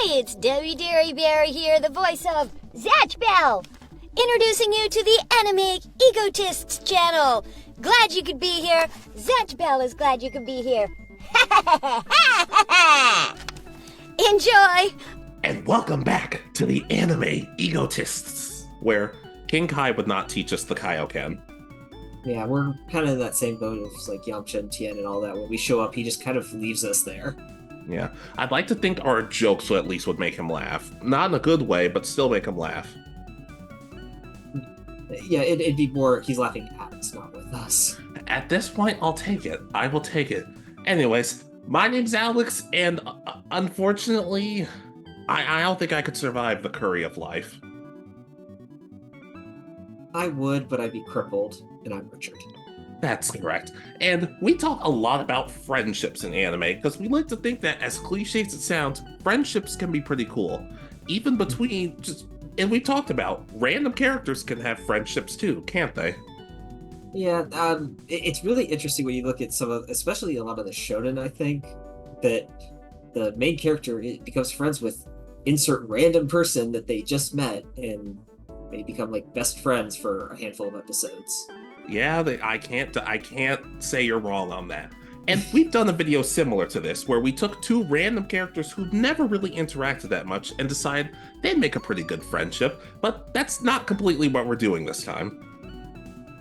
Hey, it's Debbie Dairy Bear here, the voice of Zatch Bell, introducing you to the Anime Egotists channel. Glad you could be here. Zatch Bell is glad you could be here. Enjoy! And welcome back to the Anime Egotists, where King Kai would not teach us the Kaioken. Yeah, we're kind of in that same boat as like Yamcha and Tien and all that. When we show up, he just kind of leaves us there. Yeah, I'd like to think our jokes at least would make him laugh. Not in a good way, but still make him laugh. Yeah, it'd be more he's laughing at us, not with us. At this point, I'll take it. I will take it. Anyways, my name's Alex, and unfortunately, I don't think I could survive the curry of life. I would, but I'd be crippled, and I'm Richard. That's correct. And we talk a lot about friendships in anime, because we like to think that, as cliche as it sounds, friendships can be pretty cool. Even between and we talked about, random characters can have friendships too, can't they? Yeah, it's really interesting when you look at some of, especially a lot of the shonen, I think, that the main character becomes friends with insert random person that they just met, and they become like best friends for a handful of episodes. Yeah, I can't say you're wrong on that. And we've done a video similar to this, where we took two random characters who never really interacted that much and decided they'd make a pretty good friendship, but that's not completely what we're doing this time.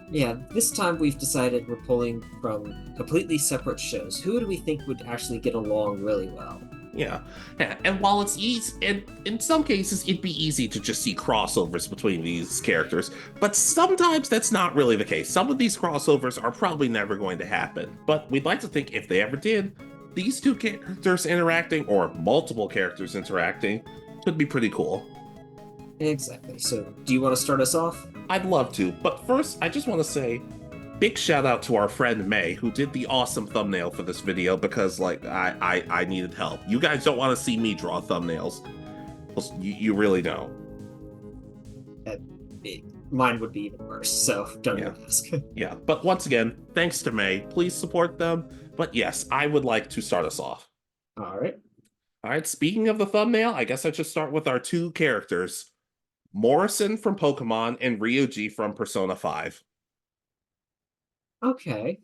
Yeah, this time we've decided we're pulling from completely separate shows. Who do we think would actually get along really well? Yeah, and while it's easy, and in some cases it'd be easy to just see crossovers between these characters, but sometimes that's not really the case. Some of these crossovers are probably never going to happen, but we'd like to think if they ever did, these two characters interacting, or multiple characters interacting, could be pretty cool. Exactly. So, do you want to start us off? I'd love to, but first I just want to say big shout out to our friend May, who did the awesome thumbnail for this video, because like I needed help. You guys don't want to see me draw thumbnails. You really don't. Mine would be even worse, so don't even ask. Yeah, but once again, thanks to May. Please support them. But yes, I would like to start us off. All right. All right, speaking of the thumbnail, I guess I should start with our two characters, Morrison from Pokémon and Ryuji from Persona 5. Okay.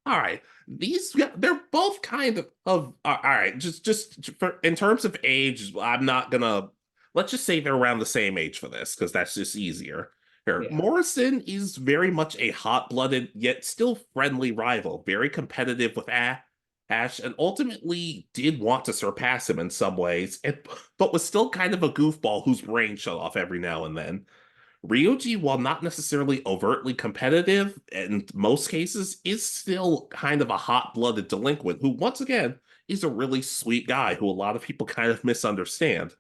All right, they're both kind of all right. Just for, in terms of age, I'm not gonna, let's just say they're around the same age for this, because that's just easier. Here, Yeah. Morrison is very much a hot-blooded yet still friendly rival, very competitive with Ash, and ultimately did want to surpass him in some ways, but was still kind of a goofball whose brain shut off every now and then. Ryuji, while not necessarily overtly competitive in most cases, is still kind of a hot-blooded delinquent who, once again, is a really sweet guy who a lot of people kind of misunderstand.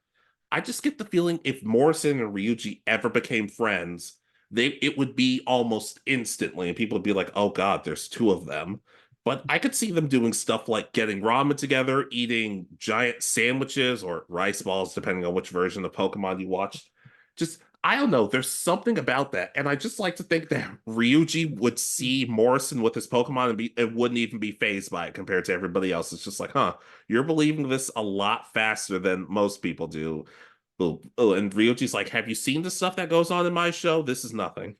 I just get the feeling if Morrison and Ryuji ever became friends, it would be almost instantly, and people would be like, oh god, there's two of them. But I could see them doing stuff like getting ramen together, eating giant sandwiches or rice balls, depending on which version of Pokemon you watched. Just, I don't know, there's something about that. And I just like to think that Ryuji would see Morrison with his Pokemon and wouldn't even be fazed by it compared to everybody else. It's just like, huh, you're believing this a lot faster than most people do. And Ryuji's like, have you seen the stuff that goes on in my show? This is nothing.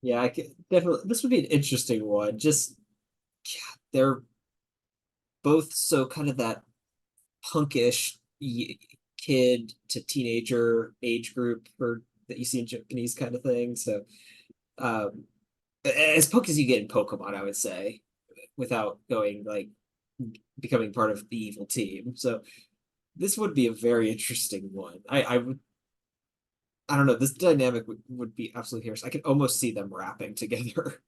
Yeah, I could definitely. This would be an interesting one. Just, yeah, they're both so kind of that punkish kid to teenager age group for that you see in Japanese kind of thing. So, as punk as you get in Pokemon, I would say, without going like becoming part of the evil team. So, this would be a very interesting one. I don't know. This dynamic would be absolutely hilarious. I could almost see them rapping together.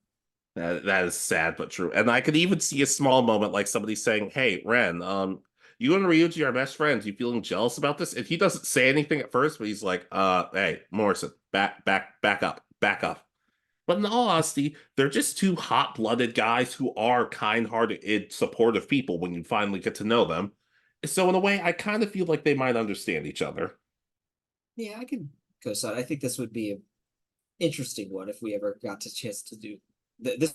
That is sad but true. And I could even see a small moment like somebody saying, hey, Ren, you and Ryuji are best friends. You feeling jealous about this? And he doesn't say anything at first, but he's like, hey, Morrison, back up. But in all honesty, they're just two hot-blooded guys who are kind-hearted, supportive people when you finally get to know them. So in a way, I kind of feel like they might understand each other. Yeah, I could co-sign. I think this would be an interesting one if we ever got the chance to do this.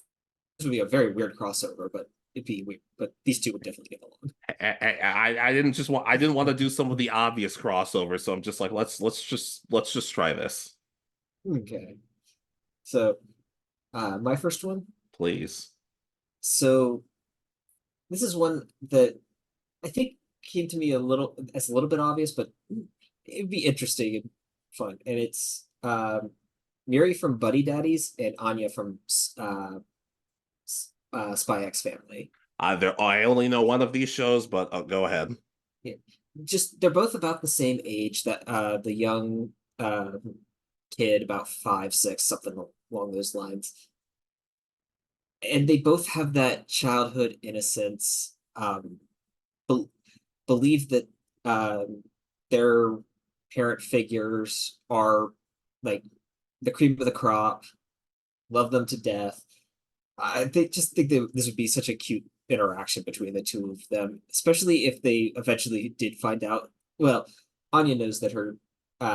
Would be a very weird crossover, but it'd be weird. But these two would definitely get along. I didn't want to do some of the obvious crossovers, so I'm just like, let's just try this, Okay. So, my first one. please. So this is one that I think came to me a little bit obvious, but it'd be interesting and fun. And it's Miri from Buddy Daddies and Anya from SpyxFamily. I only know one of these shows, but go ahead. Yeah. Just they're both about the same age, that the young kid, about 5, 6, something along those lines. And they both have that childhood innocence, be- believe that their parent figures are like the cream of the crop, love them to death. I think that this would be such a cute interaction between the two of them, especially if they eventually did find out. Well, Anya knows that her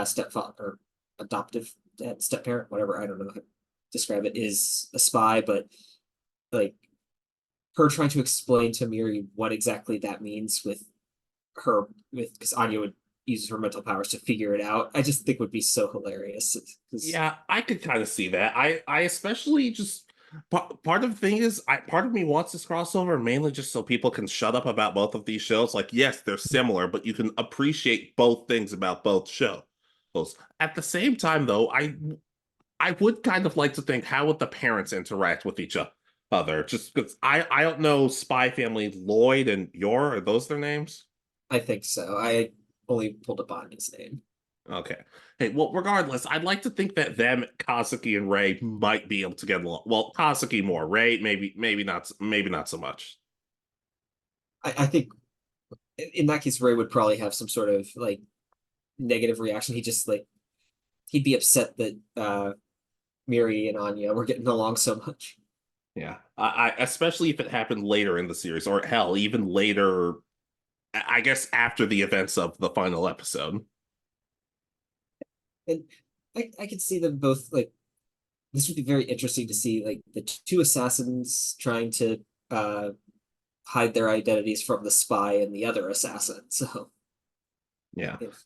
stepfather or adoptive dad, step parent, whatever, I don't know how to describe it, is a spy, but like her trying to explain to Miri what exactly that means with because Anya would use her mental powers to figure it out. I just think would be so hilarious. Yeah, I could kind of see that. I especially just part of the thing is part of me wants this crossover mainly just so people can shut up about both of these shows. Like, yes, they're similar, but you can appreciate both things about both shows. At the same time, though, I would kind of like to think how would the parents interact with each other? Just because I don't know Spy Family, Lloyd and Yor, are those their names? I think so. I only pulled up Anya's name. Okay. Hey, well, regardless, I'd like to think that them, Kazuki and Ray might be able to get along. Well, Kazuki more, Ray maybe not so much. I think in that case, Ray would probably have some sort of like negative reaction. He just like he'd be upset that Miri and Anya were getting along so much. Yeah. I especially if it happened later in the series, or hell, even later, I guess after the events of the final episode. And I could see them both like this would be very interesting to see like the two assassins trying to uh hide their identities from the spy and the other assassin. So Yeah. if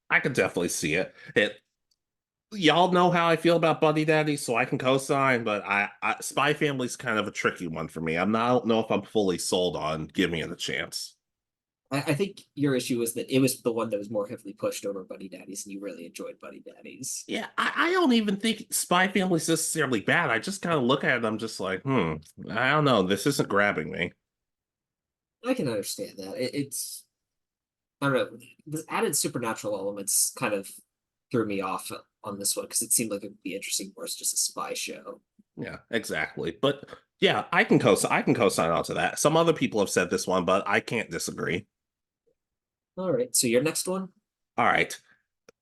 I could definitely see it. Y'all know how I feel about Buddy Daddy, so I can co-sign, but Spy Family's kind of a tricky one for me. I don't know if I'm fully sold on giving it a chance. I think your issue was that it was the one that was more heavily pushed over Buddy Daddies, and you really enjoyed Buddy Daddies. Yeah, I don't even think Spy Family's necessarily bad. I just kind of look at it, I'm just like, I don't know. This isn't grabbing me. I can understand that. It's I don't know. The added supernatural elements kind of threw me off on this one because it seemed like it would be interesting more as just a spy show. Yeah, exactly. But yeah, I can co-sign on to that. Some other people have said this one, but I can't disagree. All right, so your next one. All right.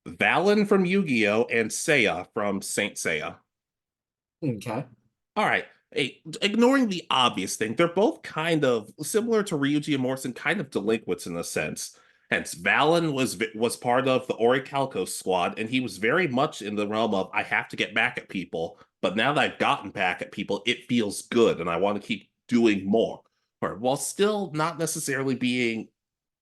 Valon from Yu-Gi-Oh! And Seiya from Saint Seiya. Okay. All right. Hey, ignoring the obvious thing, they're both kind of similar to Ryuji and Morrison, kind of delinquents in a sense. Hence, Valon was part of the Orichalco squad, and he was very much in the realm of I have to get back at people. But now that I've gotten back at people, it feels good, and I want to keep doing more. Or while still not necessarily being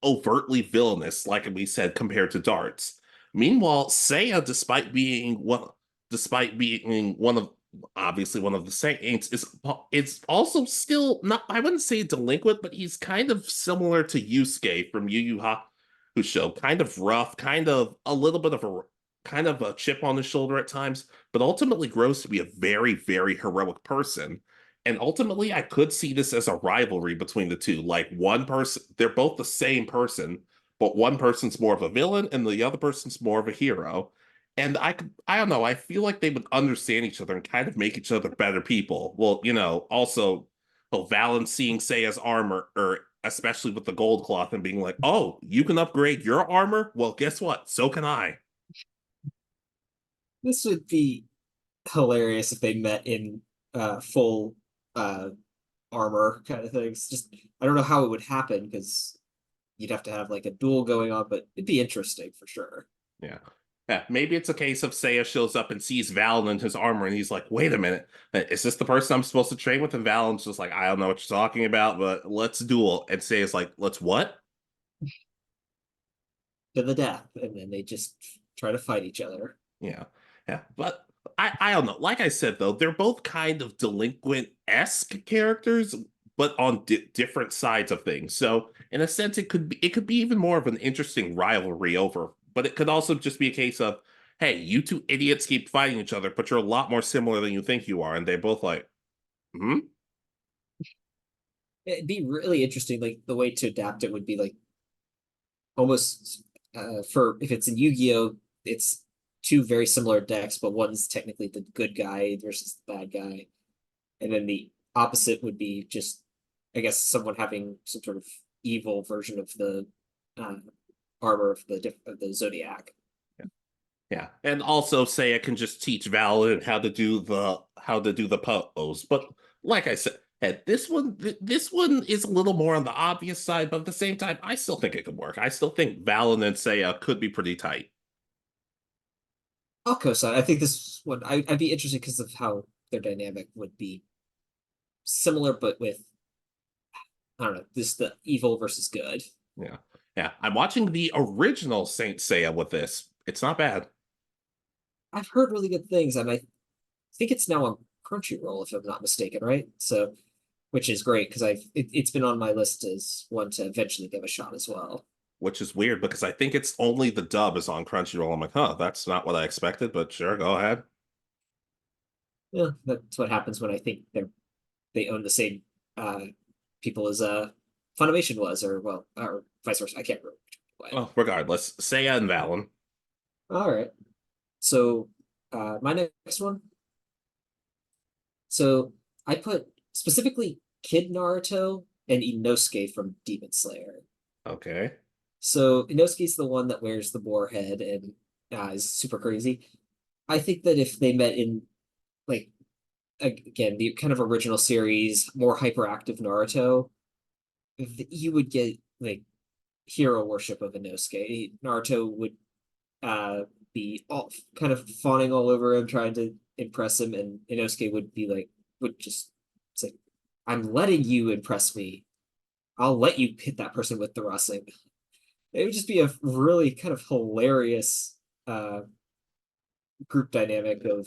overtly villainous, like we said, compared to Darts. Meanwhile, Seiya, despite being one of obviously one of the saints, is it's also still not. I wouldn't say delinquent, but he's kind of similar to Yusuke from Yu Yu Hakusho, kind of rough, kind of a little bit of a kind of a chip on his shoulder at times, but ultimately grows to be a very, very heroic person. And ultimately, I could see this as a rivalry between the two. Like one person, they're both the same person, but one person's more of a villain and the other person's more of a hero. And I don't know, I feel like they would understand each other and kind of make each other better people. Well, also, Valon seeing Seiya's armor, or especially with the gold cloth, and being like, oh, you can upgrade your armor? Well, guess what? So can I. This would be hilarious if they met in full uh armor kind of things. Just I don't know how it would happen because you'd have to have like a duel going on, but it'd be interesting for sure. Yeah. Yeah, maybe it's a case of Seiya shows up and sees Valon in his armor, and he's like, "Wait a minute, is this the person I'm supposed to train with?" And Valon's just like, "I don't know what you're talking about, but let's duel." And Seiya's like, "Let's what?" To the death, and then they just try to fight each other. Yeah, yeah, but I don't know. Like I said though, they're both kind of delinquent-esque characters, but on different sides of things. So in a sense, it could be even more of an interesting rivalry over. But it could also just be a case of, hey, you two idiots keep fighting each other, but you're a lot more similar than you think you are, and they're both like, hmm. It'd be really interesting. Like the way to adapt it would be like almost for if it's in Yu-Gi-Oh, it's two very similar decks, but one's technically the good guy versus the bad guy, and then the opposite would be just, I guess, someone having some sort of evil version of the uh, armor of the Zodiac. Yeah, and also Seiya can just teach Valid how to do the pose. But like I said, this one is a little more on the obvious side, but at the same time, I still think it could work. I still think Valid and Seiya could be pretty tight. I'll co-sign. I think this one I'd be interested because of how their dynamic would be similar, but with, I don't know, this the evil versus good. Yeah, yeah. I'm watching the original Saint Seiya with this. It's not bad. I've heard really good things, and I think it's now on Crunchyroll, if I'm not mistaken, right? So, which is great because it's been on my list as one to eventually give a shot as well. Which is weird because I think it's only the dub is on Crunchyroll. I'm like, huh, that's not what I expected, but sure, go ahead. Yeah, that's what happens when I think they own the same uh people as Funimation was, or well, or vice versa. I can't remember. Well, regardless, Seiya and Valon. All right. So my next one. So I put specifically Kid Naruto and Inosuke from Demon Slayer. Okay. So Inosuke's the one that wears the boar head and is super crazy. I think that if they met in, like, again, the kind of original series, more hyperactive Naruto, you would get like hero worship of Inosuke. Naruto would uh be all kind of fawning all over him, trying to impress him, and Inosuke would be like, would just say, "I'm letting you impress me. I'll let you hit that person with the Rasen." It would just be a really kind of hilarious uh group dynamic of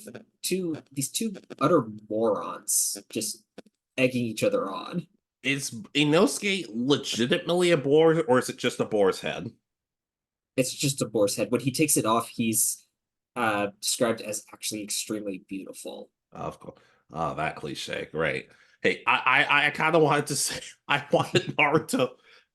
these two utter morons just egging each other on. Is Inosuke legitimately a boar, or is it just a boar's head? It's just a boar's head. When he takes it off, he's described as actually extremely beautiful. Of course. Oh, that cliche. Great. Hey, I kind of wanted to say I wanted Naruto.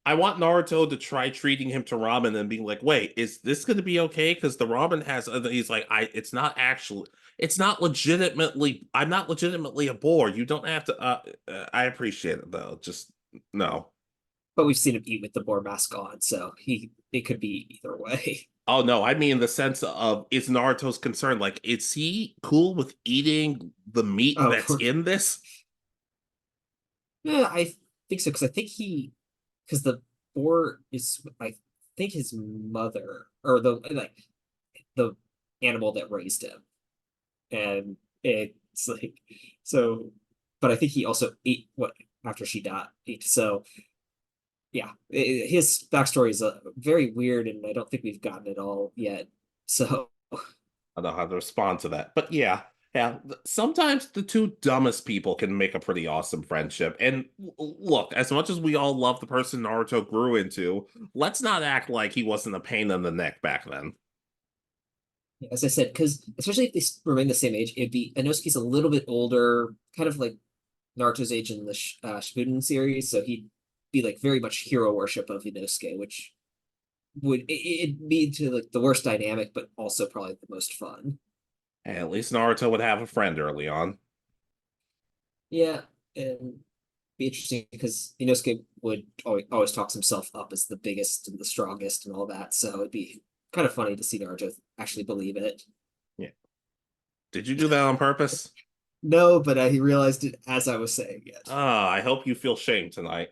I want Naruto to try treating him to ramen and being like, "Wait, is this going to be okay?" Because the ramen has. He's like, It's not actually. It's not legitimately. I'm not legitimately a bore. You don't have to. I appreciate it though. Just no. But we've seen him eat with the boar mask on, so it could be either way. Oh no, I mean the sense of is Naruto's concern. Like, is he cool with eating the meat that's Oh, in this? yeah, I think so because I think because the boar is, I think, his mother, or the like the animal that raised him, and it's like, so. But I think he also ate what after she died. So yeah, his backstory is very weird, and I don't think we've gotten it all yet. So I don't know how to respond to that. But yeah, yeah. Sometimes the two dumbest people can make a pretty awesome friendship. And look, as much as we all love the person Naruto grew into, let's not act like he wasn't a pain in the neck back then. as I said, because especially if they remain the same age, it'd be Inosuke's a little bit older, kind of like Naruto's age in the Shippuden series, so he'd be like very much hero worship of Inosuke, which it'd be to like the worst dynamic, but also probably the most fun. Hey, at least Naruto would have a friend early on. Yeah, and be interesting because Inosuke would always talks himself up as the biggest and the strongest and all that, so it'd be kind of funny to see Naruto actually believe it. Yeah. Did you do that on purpose? No, but he realized it as I was saying it. Ah, I hope you feel shame tonight.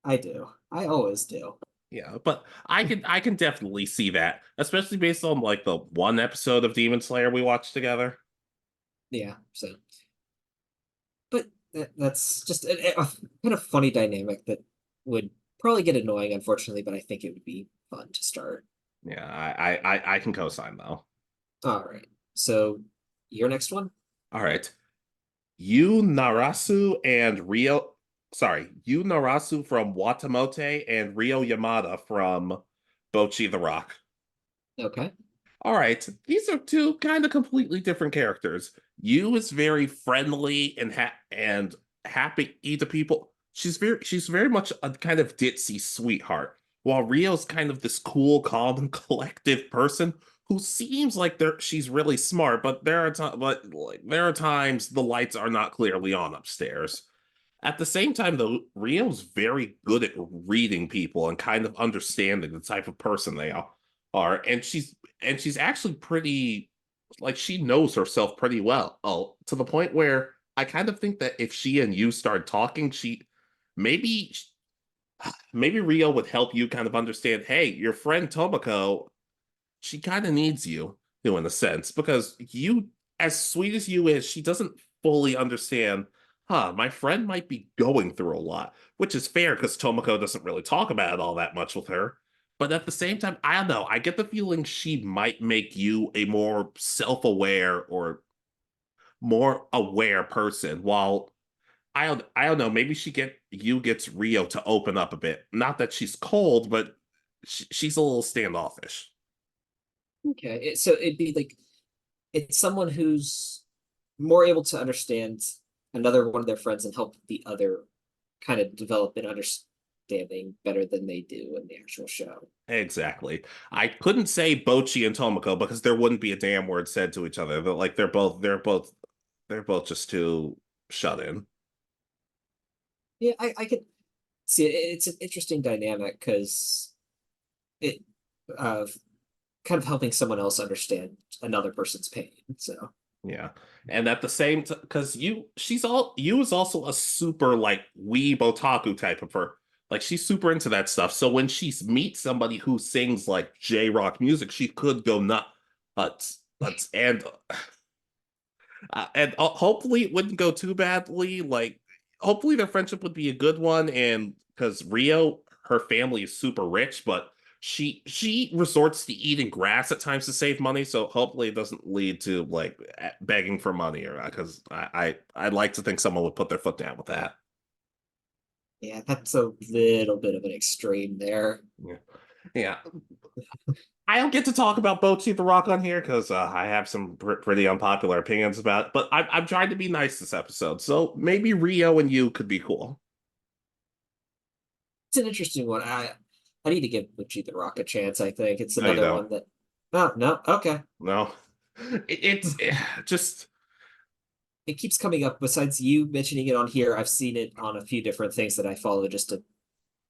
I do. I always do. Yeah, but I can definitely see that, especially based on like the one episode of Demon Slayer we watched together. Yeah, so but that's just a kind of funny dynamic that would probably get annoying, unfortunately, but I think it would be fun to start. Yeah, I can co-sign though. All right. So your next one? All right. Yu Narasu and Rio, sorry, Yu Narasu from Watamote and Rio Yamada from Bocchi the Rock. Okay. All right, these are two kind of completely different characters. Yu is very friendly and happy to people. She's very much a kind of ditzy sweetheart, while Rio's kind of this cool, calm, and collective person who seems like she's really smart, but there are times the lights are not clearly on upstairs. At the same time, though, Rio's very good at reading people and kind of understanding the type of person they are, and she's actually pretty like she knows herself pretty well. Oh, to the point where I kind of think that if she and you start talking, maybe maybe Rio would help you kind of understand, hey, your friend Tomoko, she kind of needs you, in a sense, because you, as sweet as you is, she doesn't fully understand, my friend might be going through a lot, which is fair because Tomoko doesn't really talk about it all that much with her. But at the same time, I don't know. I get the feeling she might make you a more self-aware or more aware person, while I don't know, maybe gets Rio to open up a bit. Not that she's cold, but she's a little standoffish. Okay. So it'd be like it's someone who's more able to understand another one of their friends and help the other kind of develop an understanding better than they do in the actual show. Exactly. I couldn't say Bocchi and Tomoko because there wouldn't be a damn word said to each other. They're both just too shut in. Yeah, I could see it. It's an interesting dynamic because it uh kind of helping someone else understand another person's pain. So Yeah. And at the same time, because you is also a super like weeb otaku type of her. Like she's super into that stuff. So when she meets somebody who sings like J-rock music, she could go nuts. And hopefully it wouldn't go too badly. Like, hopefully their friendship would be a good one. And because Rio, her family is super rich, but she resorts to eating grass at times to save money. So hopefully it doesn't lead to like begging for money or because I'd like to think someone would put their foot down with that. yeah, that's a little bit of an extreme there. Yeah. Yeah. I don't get to talk about Bocchi the Rock on here because I have some pretty unpopular opinions about it, but I'm trying to be nice this episode. So maybe Rio and you could be cool. It's an interesting one. I need to give Luigi the Rock a chance. I think it's No, you another don't. one that. Oh no, okay. No. It's just, It keeps coming up. Besides you mentioning it on here, I've seen it on a few different things that I follow just to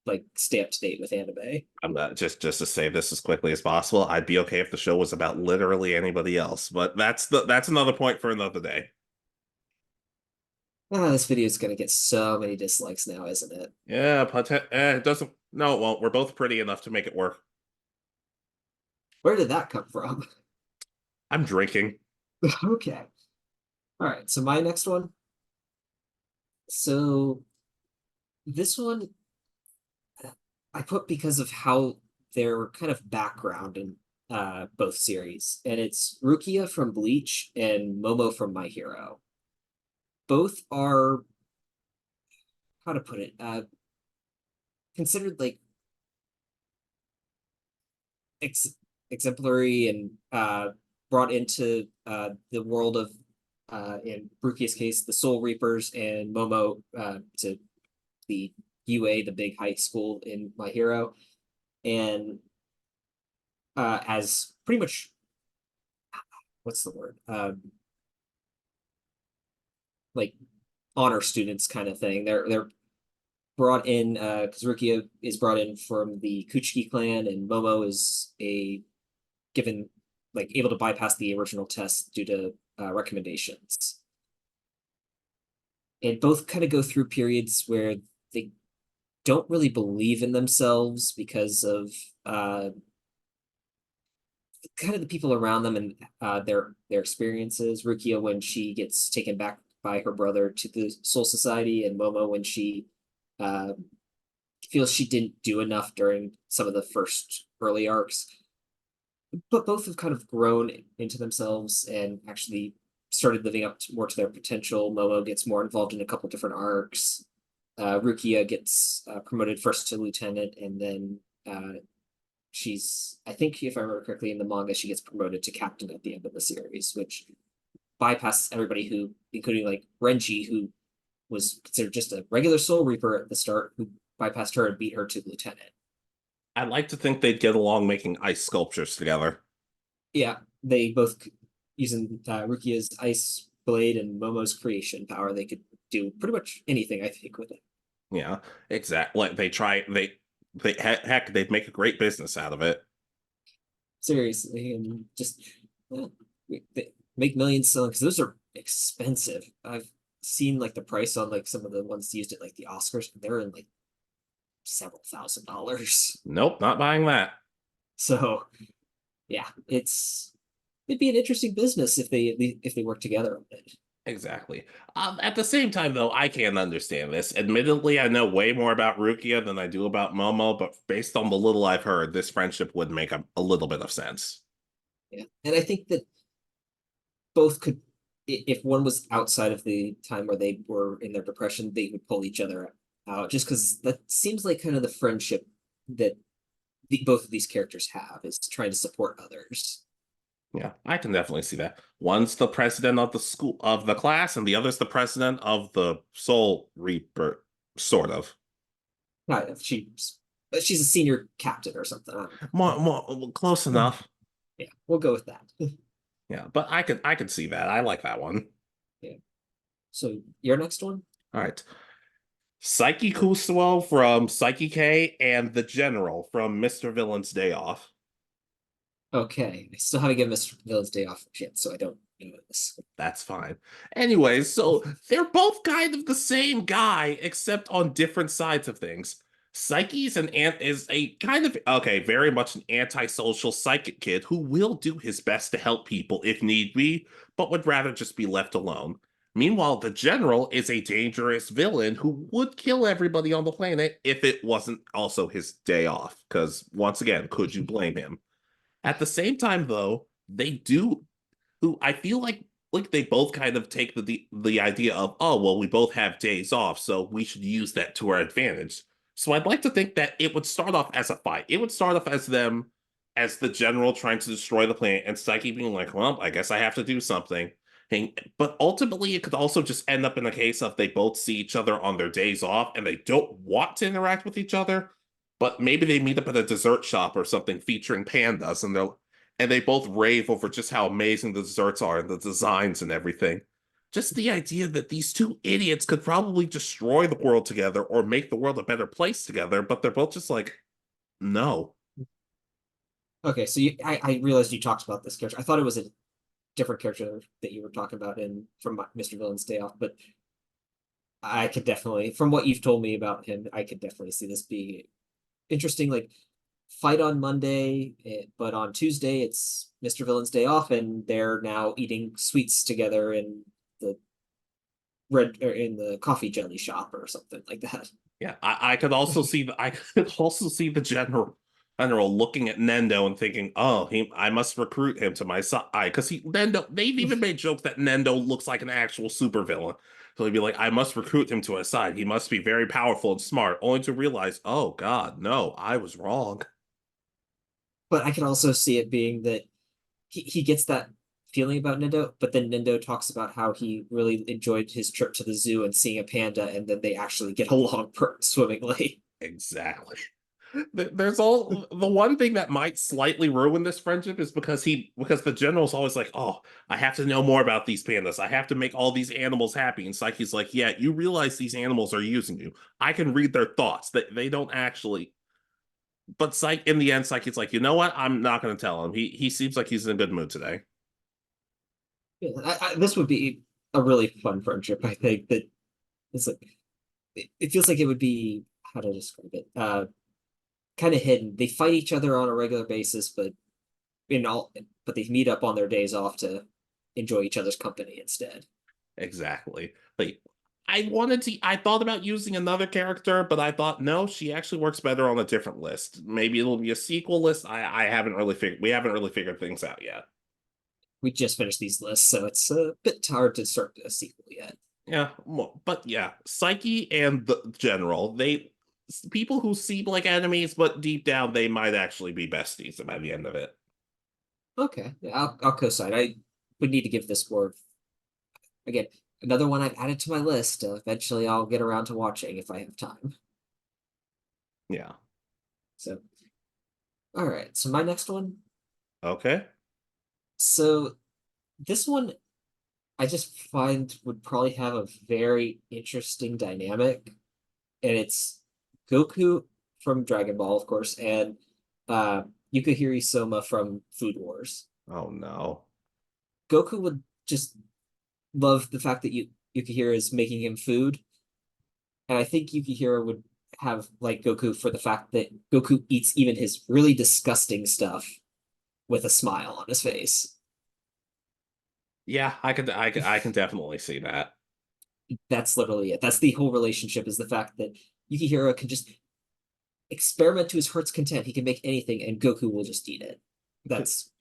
like stay up to date with anime. I'm not just to say this as quickly as possible. I'd be okay if the show was about literally anybody else, but that's another point for another day. This video is gonna get so many dislikes now, isn't it? Yeah, but it doesn't. No, it won't. We're both pretty enough to make it work. Where did that come from? I'm drinking. Okay. All right. So my next one. So this one I put because of how their kind of background in both series, and it's Rukia from Bleach and Momo from My Hero. Both are how to put it considered like exemplary and brought into the world of in Rukia's case the Soul Reapers and Momo to the UA, the big high school in My Hero, and as pretty much what's the word like honor students kind of thing. They're brought in because Rukia is brought in from the Kuchiki clan, and Momo is a given like able to bypass the original test due to recommendations. And both kind of go through periods where they don't really believe in themselves because of kind of the people around them and their experiences. Rukia when she gets taken back by her brother to the Soul Society, and Momo when she uh, feels she didn't do enough during some of the first early arcs. But both have kind of grown into themselves and actually started living up more to their potential. Momo gets more involved in a couple different arcs. Rukia gets promoted first to lieutenant, and then she's, I think if I remember correctly, in the manga, she gets promoted to captain at the end of the series, which bypasses everybody who, including like Renji, who was considered just a regular Soul Reaper at the start, who bypassed her and beat her to lieutenant. I'd like to think they'd get along making ice sculptures together. Yeah, they both using Rukia's ice blade and Momo's creation power, they could do pretty much anything, I think, with it. Yeah, exactly. Like heck, they'd make a great business out of it. Seriously, and just they make millions selling because those are expensive. I've seen like the price on like some of the ones used at like the Oscars, and they're in like several $1,000s. Nope, not buying that. So yeah, it'd be an interesting business if they work together on it. Exactly. At the same time, though, I can't understand this. Admittedly, I know way more about Rukia than I do about Momo, but based on the little I've heard, this friendship would make a little bit of sense. Yeah, and I think that both could, if one was outside of the time where they were in their depression, they would pull each other out. Just because that seems like kind of the friendship that both of these characters have, is trying to support others. Yeah, I can definitely see that. One's the president of the school of the class, and the other's the president of the Soul Reaper, sort of. Kind of. She's a senior captain or something. I don't know. More close enough. Yeah, we'll go with that. Yeah, but I could see that. I like that one. Yeah. So your next one? All right. Saiki Kusuo from Saiki K and the General from Mr. Villain's Day Off. Okay. I still haven't given Mr. Villain's Day off yet, so I don't know this. That's fine. Anyways, so they're both kind of the same guy, except on different sides of things. Saiki's is a kind of very much an antisocial psychic kid who will do his best to help people if need be, but would rather just be left alone. Meanwhile, the General is a dangerous villain who would kill everybody on the planet if it wasn't also his day off. Because once again, could you blame him? At the same time, though, they do who I feel like they both kind of take the idea of, oh, well, we both have days off, so we should use that to our advantage. So I'd like to think that it would start off as a fight. It would start off as them as the General trying to destroy the planet and Saiki being like, well, I guess I have to do something. But ultimately, it could also just end up in a case of they both see each other on their days off and they don't want to interact with each other, but maybe they meet up at a dessert shop or something featuring pandas, and they both rave over just how amazing the desserts are and the designs and everything. Just the idea that these two idiots could probably destroy the world together or make the world a better place together, but they're both just like, no. Okay, so I realized you talked about this character. I thought it was a different character that you were talking about from Mr. Villain's Day Off, but I could definitely, from what you've told me about him, I could definitely see this being interesting. Like, fight on Monday, but on Tuesday it's Mr. Villain's Day Off, and they're now eating sweets together in the coffee jelly shop or something like that. Yeah, I could also see the general looking at Nendo and thinking, oh, I must recruit him to my side, because Nendo, they've even made jokes that Nendo looks like an actual supervillain. So he'd be like, I must recruit him to his side. He must be very powerful and smart, only to realize, oh God, no, I was wrong. But I can also see it being that he gets that feeling about Nendo, but then Nendo talks about how he really enjoyed his trip to the zoo and seeing a panda, and then they actually get along swimmingly. Exactly. There's all the one thing that might slightly ruin this friendship is because the general's always like, oh, I have to know more about these pandas. I have to make all these animals happy. And Saiki's like, yeah, you realize these animals are using you. I can read their thoughts. They don't actually. But in the end, Saiki's like, you know what? I'm not going to tell him. He seems like he's in a good mood today. Yeah, this would be a really fun friendship. I think that it's like it feels like it would be how to describe it? Kind of hidden. They fight each other on a regular basis, but they meet up on their days off to enjoy each other's company instead. Exactly. Like I thought about using another character, but I thought no, she actually works better on a different list. Maybe it'll be a sequel list. We haven't really figured things out yet. We just finished these lists, so it's a bit hard to start a sequel yet. Yeah, but yeah, Saiki and the General, people who seem like enemies, but deep down they might actually be besties by the end of it. Okay, yeah, I'll co-sign. I would need to give this more again. Another one I've added to my list. Eventually, I'll get around to watching if I have time. Yeah. So, all right. So my next one. Okay. So this one I just find would probably have a very interesting dynamic, and it's Goku from Dragon Ball, of course, and uh, Yukihiro Soma from Food Wars. Oh no. Goku would just love the fact that Yukihiro is making him food, and I think Yukihiro would have like Goku for the fact that Goku eats even his really disgusting stuff with a smile on his face. Yeah, I can definitely see that. That's literally it. That's the whole relationship is the fact that Yukihiro can just experiment to his heart's content. He can make anything, and Goku will just eat it. That's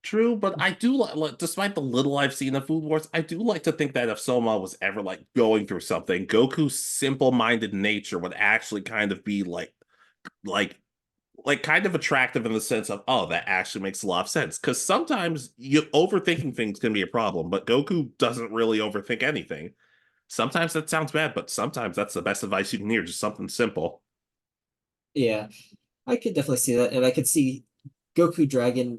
True, but I do like, despite the little I've seen of Food Wars, I do like to think that if Soma was ever like going through something, Goku's simple-minded nature would actually kind of be like kind of attractive in the sense of, oh, that actually makes a lot of sense. Because sometimes you overthinking things can be a problem, but Goku doesn't really overthink anything. Sometimes that sounds bad, but sometimes that's the best advice you can hear, just something simple. yeah. I could definitely see that, and I could see Goku Dragon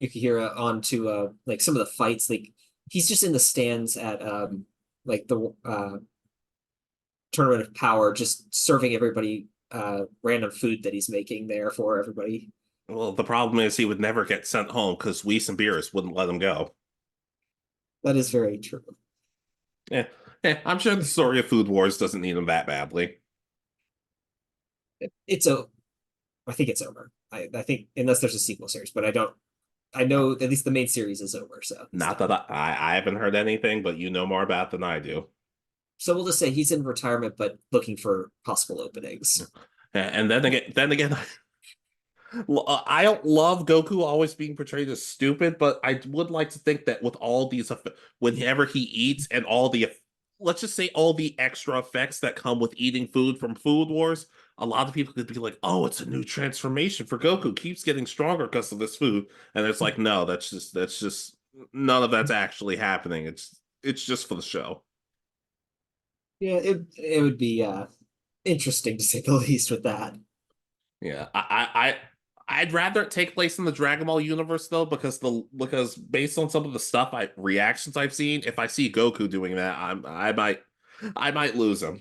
Yukihira onto like some of the fights. Like he's just in the stands at like the tournament of power, just serving everybody random food that he's making there for everybody. Well, the problem is he would never get sent home because Whis and Beerus wouldn't let him go. That is very true. Yeah, I'm sure the story of Food Wars doesn't need him that badly. It's a I think it's over. I think unless there's a sequel series, but I don't. I know at least the main series is over. So Not that I haven't heard anything, but you know more about than I do. so we'll just say he's in retirement, but looking for possible openings. And then again, I don't love Goku always being portrayed as stupid, but I would like to think that with all these, whenever he eats and let's just say all the extra effects that come with eating food from Food Wars, a lot of people could be like, "Oh, it's a new transformation for Goku. Keeps getting stronger because of this food." And it's like, no, that's just none of that's actually happening. It's just for the show. Yeah, it would be interesting to say the least with that. Yeah, I'd rather it take place in the Dragon Ball universe though, because based on some of the reactions I've seen, if I see Goku doing that, I might lose him.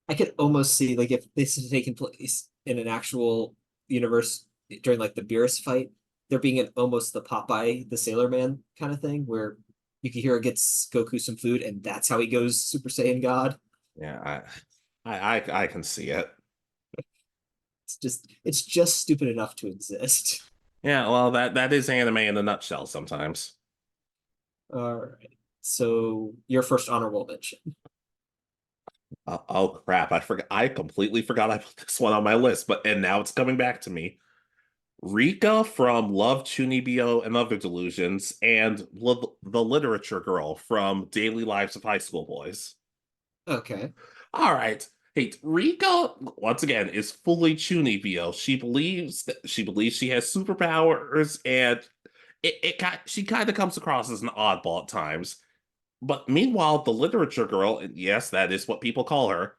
I could almost see like if this is taking place in an actual universe during like the Beerus fight, there being an almost the Popeye the Sailor Man kind of thing where Yukihiro gets Goku some food and that's how he goes Super Saiyan God. Yeah, I can see it. It's just stupid enough to exist. Yeah, well, that is anime in a nutshell sometimes. All right. So your first honorable mention. Oh crap, I forgot. I completely forgot I put this one on my list, and now it's coming back to me. Rikka from Love, Chunibyo, and Other Delusions, and the literature girl from Daily Lives of High School Boys. Okay. All right. Hey, Rikka, once again, is fully Chunibyo. She believes she has superpowers, and she kind of comes across as an oddball at times. But meanwhile, the literature girl, and yes, that is what people call her,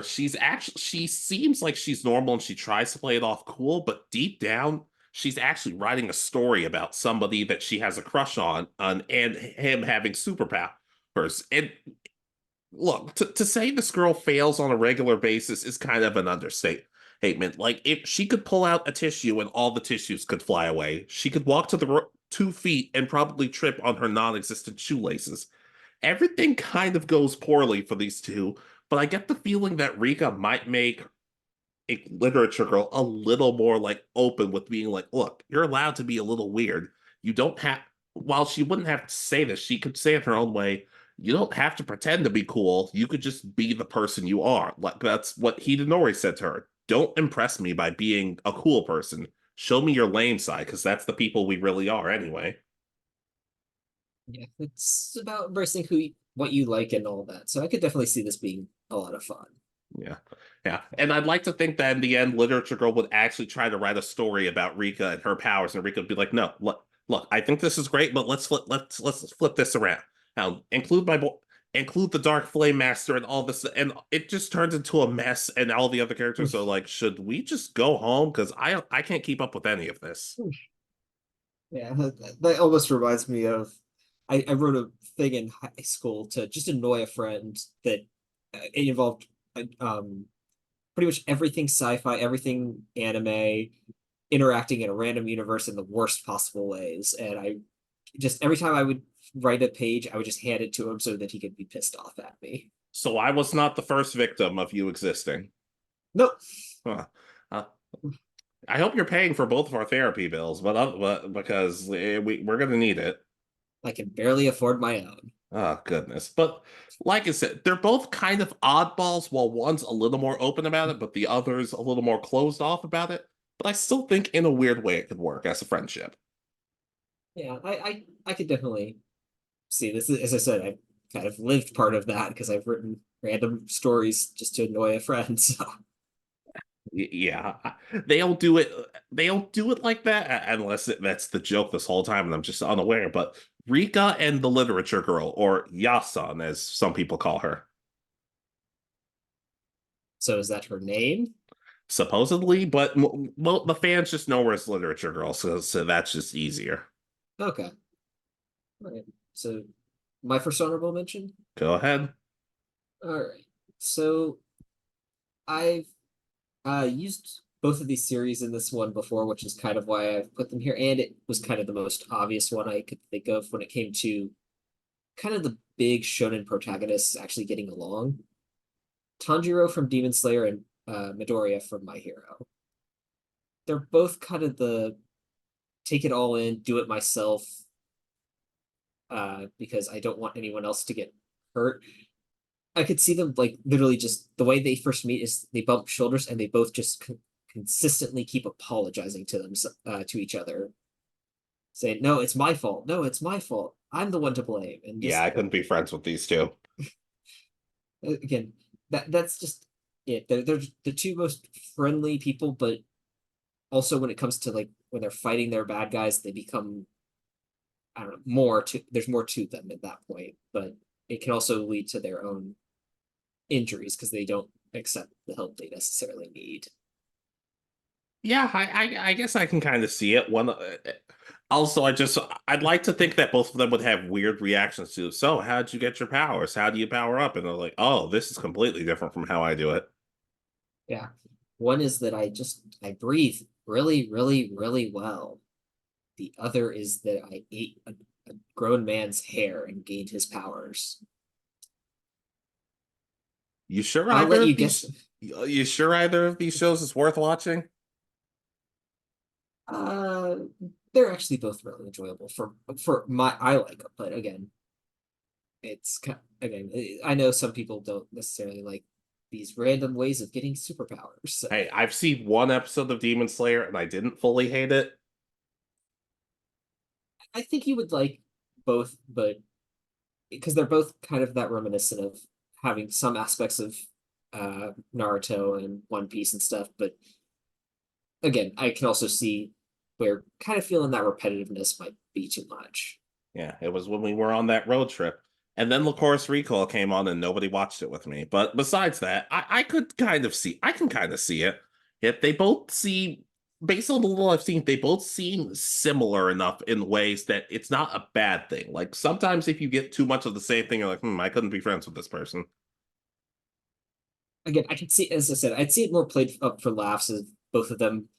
she seems like she's normal and she tries to play it off cool, but deep down, she's actually writing a story about somebody that she has a crush on and him having superpowers. And look, to say this girl fails on a regular basis is kind of an understatement. Like, if she could pull out a tissue and all the tissues could fly away, she could walk to the 2 feet and probably trip on her non-existent shoelaces. Everything kind of goes poorly for these two, but I get the feeling that Rika might make a literature girl a little more like open with being like, look, you're allowed to be a little weird. You don't have, while she wouldn't have to say this, she could say it her own way. You don't have to pretend to be cool. You could just be the person you are. Like that's what Hidenori said to her. Don't impress me by being a cool person. Show me your lame side, because that's the people we really are anyway. Yeah, it's about embracing what you like and all that. So I could definitely see this being a lot of fun. Yeah. Yeah. And I'd like to think that in the end, Literature Girl would actually try to write a story about Rika and her powers, and Rika would be like, no, look, I think this is great, but let's flip this around. Now include the Dark Flame Master and all this, and it just turns into a mess, and all the other characters are like, should we just go home? Because I can't keep up with any of this. Yeah, that almost reminds me of I wrote a thing in high school to just annoy a friend that it involved pretty much everything sci-fi, everything anime, interacting in a random universe in the worst possible ways. And I just every time I would write a page, I would just hand it to him so that he could be pissed off at me. So I was not the first victim of you existing. Nope. Huh. Uh, I hope you're paying for both of our therapy bills, but because we're gonna need it. I can barely afford my own. Oh, goodness. But like I said, they're both kind of oddballs, while one's a little more open about it, but the other's a little more closed off about it. But I still think in a weird way it could work as a friendship. Yeah, I could definitely see this. As I said, I've kind of lived part of that because I've written random stories just to annoy a friend. So Yeah, they don't do it. They don't do it like that unless that's the joke this whole time, and I'm just unaware. But Rika and the Literature Girl, or Yasan, as some people call her, so is that her name? supposedly, but well, the fans just know her as Literature Girl, so that's just easier. Okay. All right. So my first honorable mention. Go ahead. All right. So I've used both of these series in this one before, which is kind of why I've put them here. And it was kind of the most obvious one I could think of when it came to kind of the big shonen protagonists actually getting along. Tanjiro from Demon Slayer and Midoriya from My Hero. They're both kind of the take it all in, do it myself, because I don't want anyone else to get hurt. I could see them like literally just the way they first meet is they bump shoulders and they both just consistently keep apologizing to them to each other, saying, "No, it's my fault. No, it's my fault. I'm the one to blame." And just, Yeah, I couldn't be friends with these two. again, that's just it. They're the two most friendly people, but also when it comes to like when they're fighting their bad guys, they become I don't know more to. There's more to them at that point, but it can also lead to their own injuries because they don't accept the help they necessarily need. Yeah, I guess I can kind of see it. One, also, I'd like to think that both of them would have weird reactions to. So, how'd you get your powers? How do you power up? And they're like, oh, this is completely different from how I do it. Yeah. One is that I breathe really, really, really well. The other is that I ate a grown man's hair and gained his powers. You sure I'll either let you of these? guess. You sure either of these shows is worth watching? Uh, they're actually both really enjoyable for my I like them, but again, again I know some people don't necessarily like these random ways of getting superpowers. So. Hey, I've seen one episode of Demon Slayer and I didn't fully hate it. I think you would like both, but because they're both kind of that reminiscent of having some aspects of Naruto and One Piece and stuff, but again, I can also see where kind of feeling that repetitiveness might be too much. Yeah, it was when we were on that road trip. And then Course Recall came on and nobody watched it with me. But besides that, I could kind of see, I can kind of see it. Yet they both seem, based on the little I've seen, they both seem similar enough in ways that it's not a bad thing. Like sometimes if you get too much of the same thing, you're like, I couldn't be friends with this person. Again, I can see, as I said, I'd see it more played up for laughs as both of them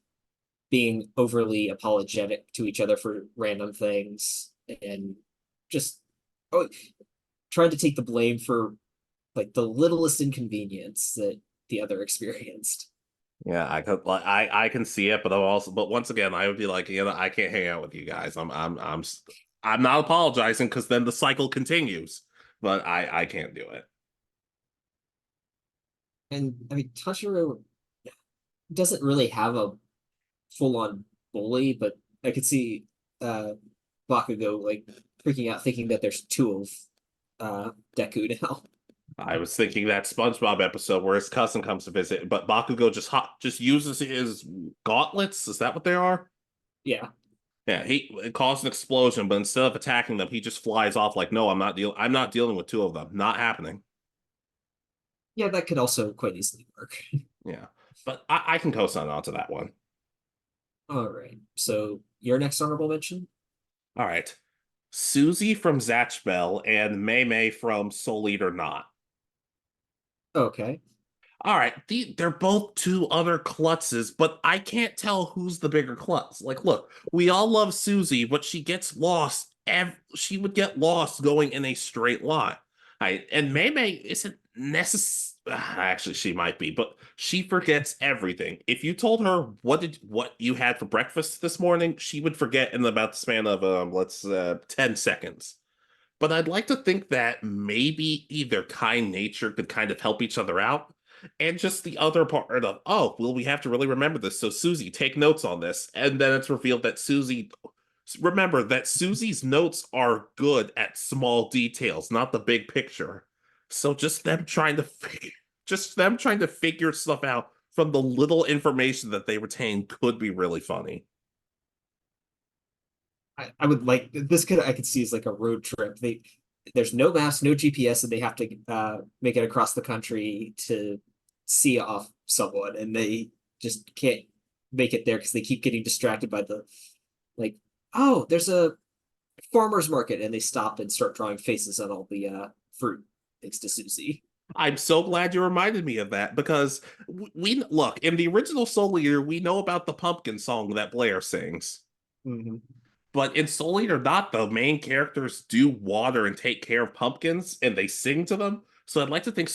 being overly apologetic to each other for random things and just trying to take the blame for like the littlest inconvenience that the other experienced. Yeah, I could like I can see it, but but once again, I would be like, I can't hang out with you guys. I'm not apologizing because then the cycle continues, but I can't do it. And I mean, Tanjiro doesn't really have a full-on bully, but I could see uh Bakugo like freaking out thinking that there's two of Deku now. I was thinking that SpongeBob episode where his cousin comes to visit, but Bakugo just uses his gauntlets. Is that what they are? Yeah. Yeah, it caused an explosion, but instead of attacking them, he just flies off like, "No, I'm not dealing with two of them. Not happening." Yeah, that could also quite easily work. Yeah, but I can co-sign on to that one. All right. So your next honorable mention? All right, Suzy from Zatch Bell and Mei Mei from Soul Eater Not. Okay. All right, they're both two other klutzes, but I can't tell who's the bigger klutz. Like, look, we all love Suzy, but she gets lost. She would get lost going in a straight line. And Mei Mei isn't necessary. Actually, she might be, but she forgets everything. If you told her what you had for breakfast this morning, she would forget in about the span of 10 seconds. But I'd like to think that maybe either kind nature could kind of help each other out. And just the other part of, oh, well, we have to really remember this. So, Suzy, take notes on this. And then it's revealed that remember that Suzy's notes are good at small details, not the big picture. So just them trying to figure stuff out from the little information that they retain could be really funny. I would like this could I could see as like a road trip. There's no maps, no GPS, and they have to make it across the country to see off someone, and they just can't make it there because they keep getting distracted by the like, oh, there's a farmer's market, and they stop and start drawing faces on all the fruit thanks to Suzy. I'm so glad you reminded me of that because we look in the original Soul Eater, we know about the pumpkin song that Blair sings. Mm-hmm. But in Soul Eater Not, the main characters do water and take care of pumpkins and they sing to them. So I'd like to think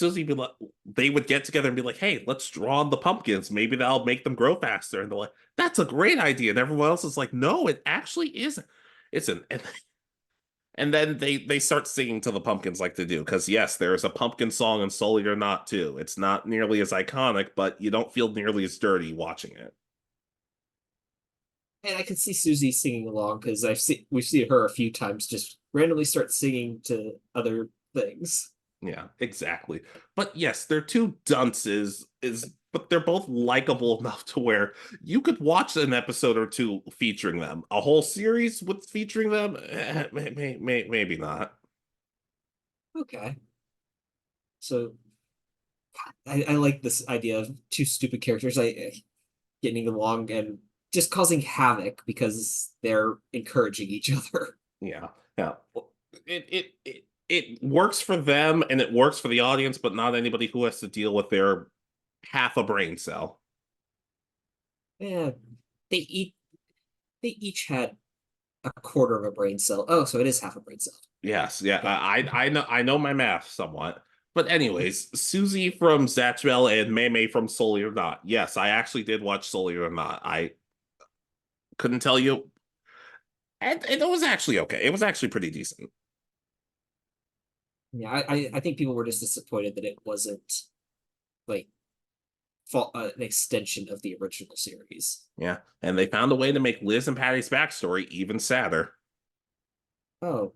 they would get together and be like, hey, let's draw on the pumpkins. Maybe that'll make them grow faster. And they're like, that's a great idea. And everyone else is like, no, it actually isn't. It's an and then they start singing to the pumpkins like they do. Because yes, there's a pumpkin song in Soul Eater Not too. It's not nearly as iconic, but you don't feel nearly as dirty watching it. And I can see Suzy singing along because we've seen her a few times just randomly start singing to other things. Yeah, exactly. But yes, they're two dunces, but they're both likable enough to where you could watch an episode or two featuring them. A whole series with featuring them, maybe not. Okay. So I like this idea of two stupid characters getting along and just causing havoc because they're encouraging each other. Yeah, yeah. It works for them and it works for the audience, but not anybody who has to deal with their half a brain cell. Yeah, they each had a quarter of a brain cell. Oh, so it is half a brain cell. Yes, yeah. I know my math somewhat. But anyways, Suzy from Zatch Bell and Mei Mei from Soul Eater Not. Yes, I actually did watch Soul Eater Not. I couldn't tell you. And it was actually okay. It was actually pretty decent. Yeah, I think people were just disappointed that it wasn't like an extension of the original series. Yeah. And they found a way to make Liz and Patty's backstory even sadder. Oh,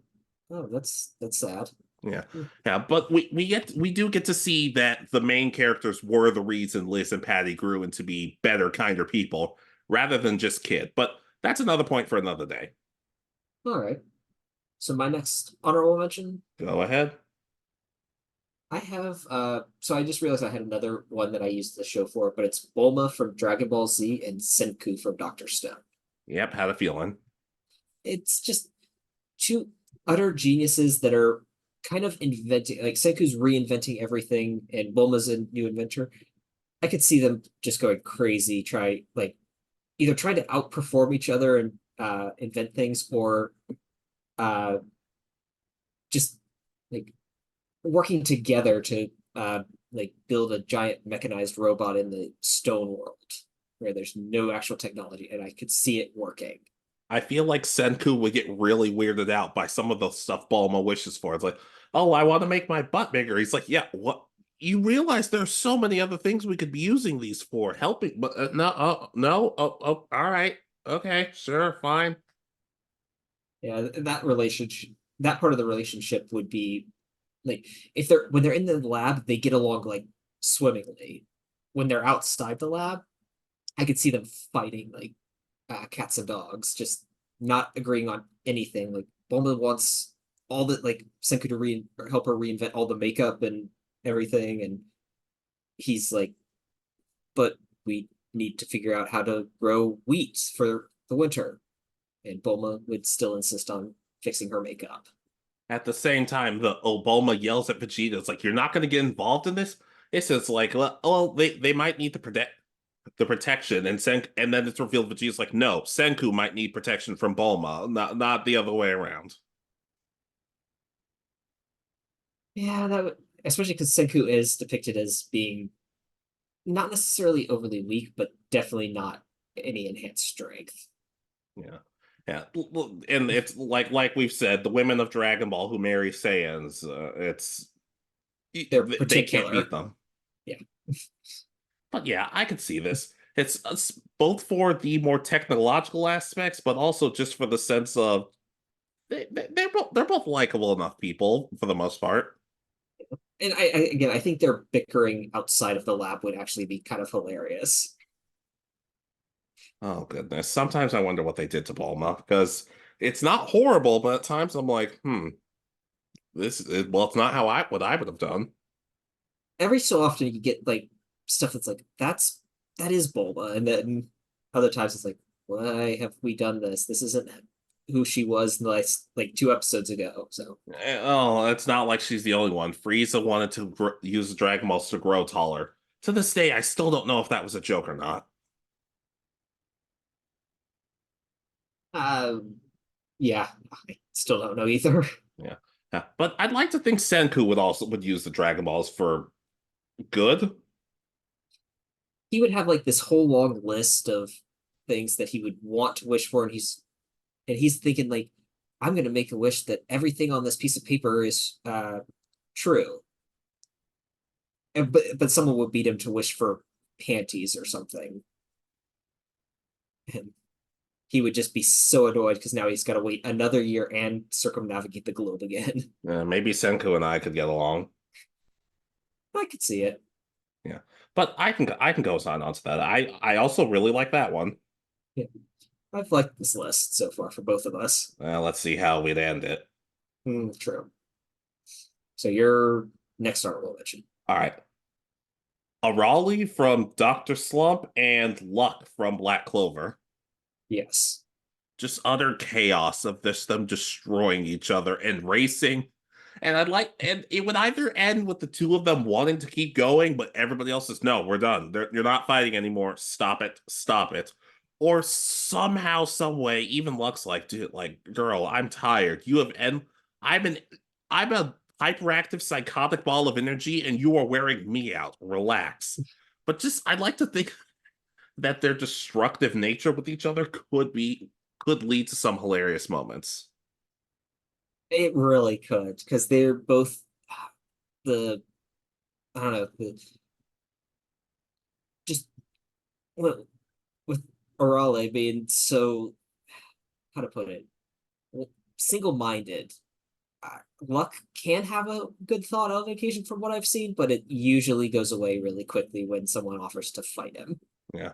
that's sad. Yeah. Yeah. But we do get to see that the main characters were the reason Liz and Patty grew into be better, kinder people rather than just kid. But that's another point for another day. All right. So my next honorable mention, Go ahead. I have so I just realized I had another one that I used the show for, but it's Bulma from Dragon Ball Z and Senku from Doctor Stone. Yep, had a feeling. It's just two utter geniuses that are kind of inventing, like Senku's reinventing everything and Bulma's a new inventor. I could see them just going crazy, either trying to outperform each other and invent things or just like working together to like build a giant mechanized robot in the stone world where there's no actual technology, and I could see it working. I feel like Senku would get really weirded out by some of the stuff Bulma wishes for. It's like, oh, I want to make my butt bigger. He's like, yeah, what? You realize there's so many other things we could be using these for, helping, but no, no, all right, okay, sure, fine. Yeah, that relationship, that part of the relationship would be like if they're when they're in the lab, they get along like swimmingly. When they're outside the lab, I could see them fighting like cats and dogs, just not agreeing on anything. Like Bulma wants all the like Senku to help her reinvent all the makeup and everything, and he's like, but we need to figure out how to grow wheat for the winter. And Bulma would still insist on fixing her makeup. At the same time, the Bulma yells at Vegeta, it's like, you're not going to get involved in this? It's just like, well, they might need the protection, and then it's revealed Vegeta's like, no, Senku might need protection from Bulma, not the other way around. Yeah, that would, especially because Senku is depicted as being not necessarily overly weak, but definitely not any enhanced strength. Yeah. Yeah, and it's like we've said, the women of Dragon Ball who marry Saiyans, They're they can't particular. beat them. Yeah. But yeah, I could see this. It's both for the more technological aspects, but also just for the sense of they're both likable enough people for the most part. And again, I think their bickering outside of the lab would actually be kind of hilarious. Oh goodness, sometimes I wonder what they did to Bulma because it's not horrible, but at times I'm like, well, it's not how I what I would have done. Every so often you get like stuff that's like that is Bulma, and then other times it's like, why have we done this? This isn't who she was in the last like 2 episodes ago. So Oh, it's not like she's the only one. Frieza wanted to use the Dragon Balls to grow taller. To this day, I still don't know if that was a joke or not. um yeah, I still don't know either. Yeah. Yeah. But I'd like to think Senku would use the Dragon Balls for good. He would have like this whole long list of things that he would want to wish for, and he's thinking like, I'm gonna make a wish that everything on this piece of paper is true. And but someone would beat him to wish for panties or something. And he would just be so annoyed because now he's got to wait another year and circumnavigate the globe again. Maybe Senku and I could get along. I could see it. Yeah. But I can go sign on to that. I also really like that one. Yeah. I've liked this list so far for both of us. Let's see how we'd end it. True. So your next honorable mention. All right. Arali from Dr. Slump and Luck from Black Clover. Yes. Just utter chaos of them destroying each other and racing. And it would either end with the two of them wanting to keep going, but everybody else is, no, we're done. You're not fighting anymore. Stop it. Stop it. Or somehow, some way, even Luck's like, dude, like, girl, I'm tired. I'm a hyperactive psychotic ball of energy, and you are wearing me out. Relax. But I'd like to think that their destructive nature with each other could lead to some hilarious moments. It really could, because they're both the I don't know, just well, with Orale being so, how to put it, single-minded. Luck can have a good thought on occasion from what I've seen, but it usually goes away really quickly when someone offers to fight him. Yeah.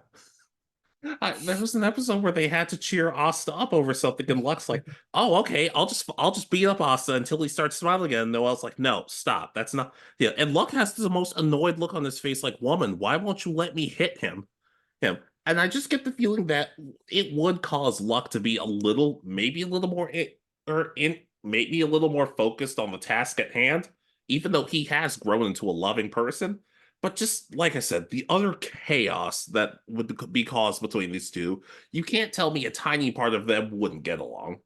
There was an episode where they had to cheer Asta up over something, and Luck's like, "Oh, okay, I'll just beat up Asta until he starts smiling again." And Noelle's like, "No, stop. That's not." Yeah, and Luck has the most annoyed look on his face, like, "Woman, why won't you let me hit him?" Him, and I just get the feeling that it would cause Luck to be maybe a little more maybe a little more focused on the task at hand, even though he has grown into a loving person. But just like I said, the utter chaos that would be caused between these two, you can't tell me a tiny part of them wouldn't get along.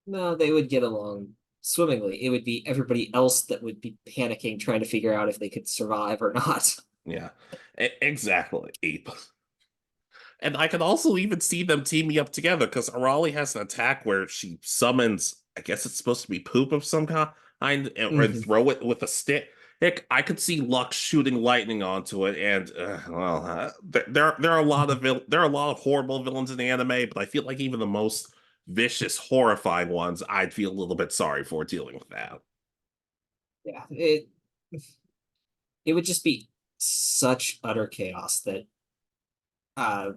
No, they would get along swimmingly. It would be everybody else that would be panicking, trying to figure out if they could survive or not. Yeah, exactly. And I can also even see them teaming up together because Arali has an attack where she summons, I guess it's supposed to be poop of some kind, and Mhm. throw it with a stick. Heck, I could see Lux shooting lightning onto it, and there are a lot of there are a lot of horrible villains in the anime, but I feel like even the most vicious, horrifying ones, I'd feel a little bit sorry for dealing with that. Yeah, it would just be such utter chaos that uh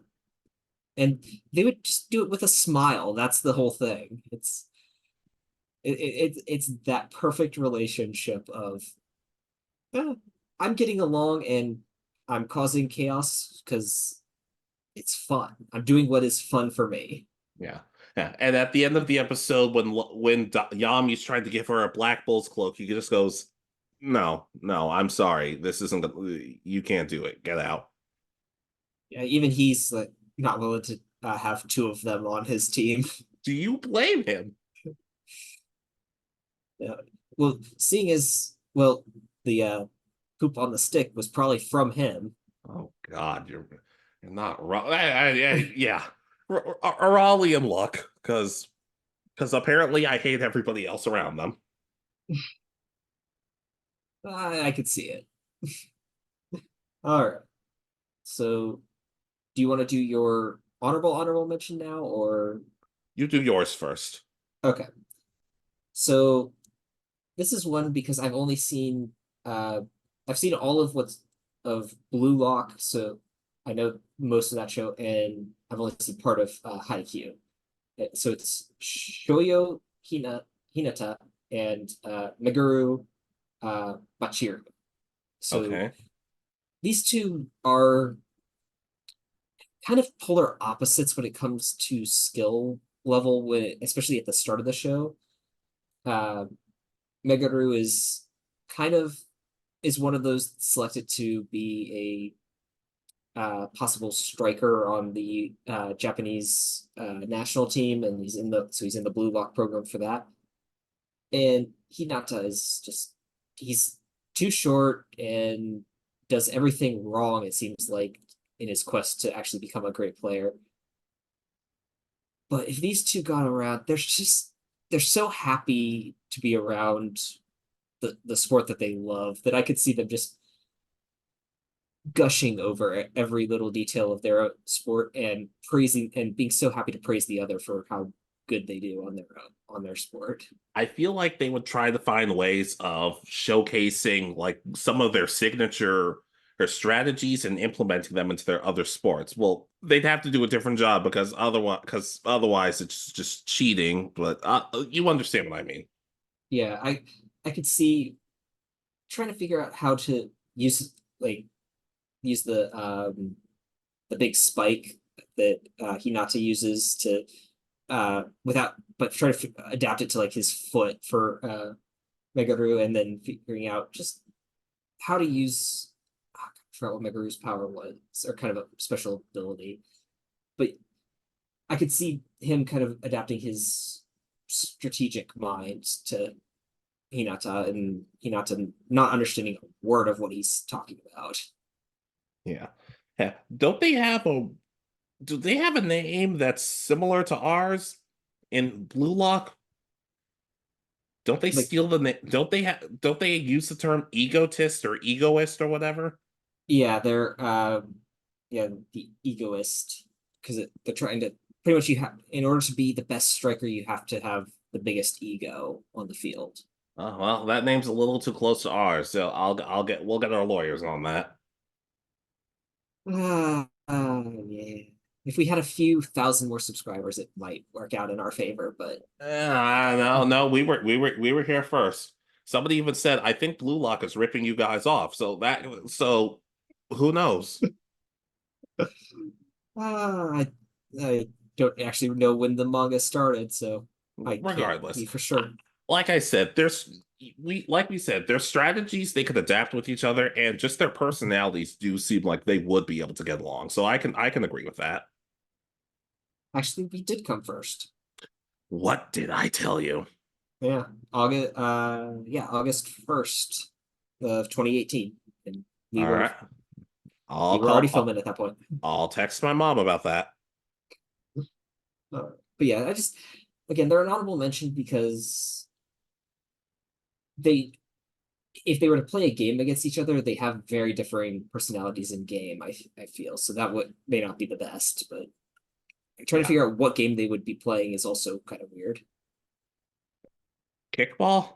and they would just do it with a smile. That's the whole thing. It's that perfect relationship of eh, I'm getting along and I'm causing chaos because it's fun. I'm doing what is fun for me. Yeah. Yeah. And at the end of the episode, when Yami's trying to give her a Black Bull's cloak, he just goes, "No, no, I'm sorry. This isn't. You can't do it. Get out." Yeah, even he's like not willing to have two of them on his team. Do you blame him? Yeah. Well, seeing as well, the poop on the stick was probably from him. Oh God, you're not wrong. Yeah, Raleigh and luck, because apparently I hate everybody else around them. I could see it. All right. So, do you want to do your honorable mention now, or You do yours first. okay? So this is one because I've seen all of what's of Blue Lock, so I know most of that show, and I've only seen part of Haikyuu. So it's Shoyo Hinata and Meguru Machiru. So Okay. these two are kind of polar opposites when it comes to skill level, especially at the start of the show. Uh, Meguru kind of is one of those selected to be a possible striker on the Japanese national team, and he's in the Blue Lock program for that. And Hinata is just he's too short and does everything wrong, it seems like, in his quest to actually become a great player. But if these two got around, they're so happy to be around the sport that they love that I could see them just gushing over every little detail of their sport and praising and being so happy to praise the other for how good they do on their sport. I feel like they would try to find ways of showcasing like some of their signature or strategies and implementing them into their other sports. Well, they'd have to do a different job because otherwise it's just cheating. But you understand what I mean. Yeah, I could see trying to figure out how to use like use the big spike that Hinata uses to without but try to adapt it to like his foot for Meguru, and then figuring out just how to use I forgot what Meguru's power was, or kind of a special ability. But I could see him kind of adapting his strategic mind to Hinata, and Hinata not understanding a word of what he's talking about. Yeah. Yeah. Do they have a name that's similar to ours in Blue Lock? Don't they Like, steal the name? Don't they use the term egotist or egoist or whatever? yeah, they're yeah, the egoist, because they're trying to pretty much, you have in order to be the best striker, you have to have the biggest ego on the field. Oh, well, that name's a little too close to ours, so we'll get our lawyers on that. Yeah. If we had a few thousand more subscribers, it might work out in our favor, but No, we were here first. Somebody even said, I think Blue Lock is ripping you guys off. So who knows? I don't actually know when the manga started, so I can't Regardless, be for sure. like I said, we said, their strategies they could adapt with each other, and just their personalities do seem like they would be able to get along. So I can agree with that. Actually, we did come first. What did I tell you? Yeah, August 1st of 2018, and we All were right. I'll we were already call. filming at that point. I'll text my mom about that. But yeah, I just again they're an honorable mention because they if they were to play a game against each other, they have very differing personalities in game. I feel so that would may not be the best, but trying to Yeah. figure out what game they would be playing is also kind of weird. Kickball.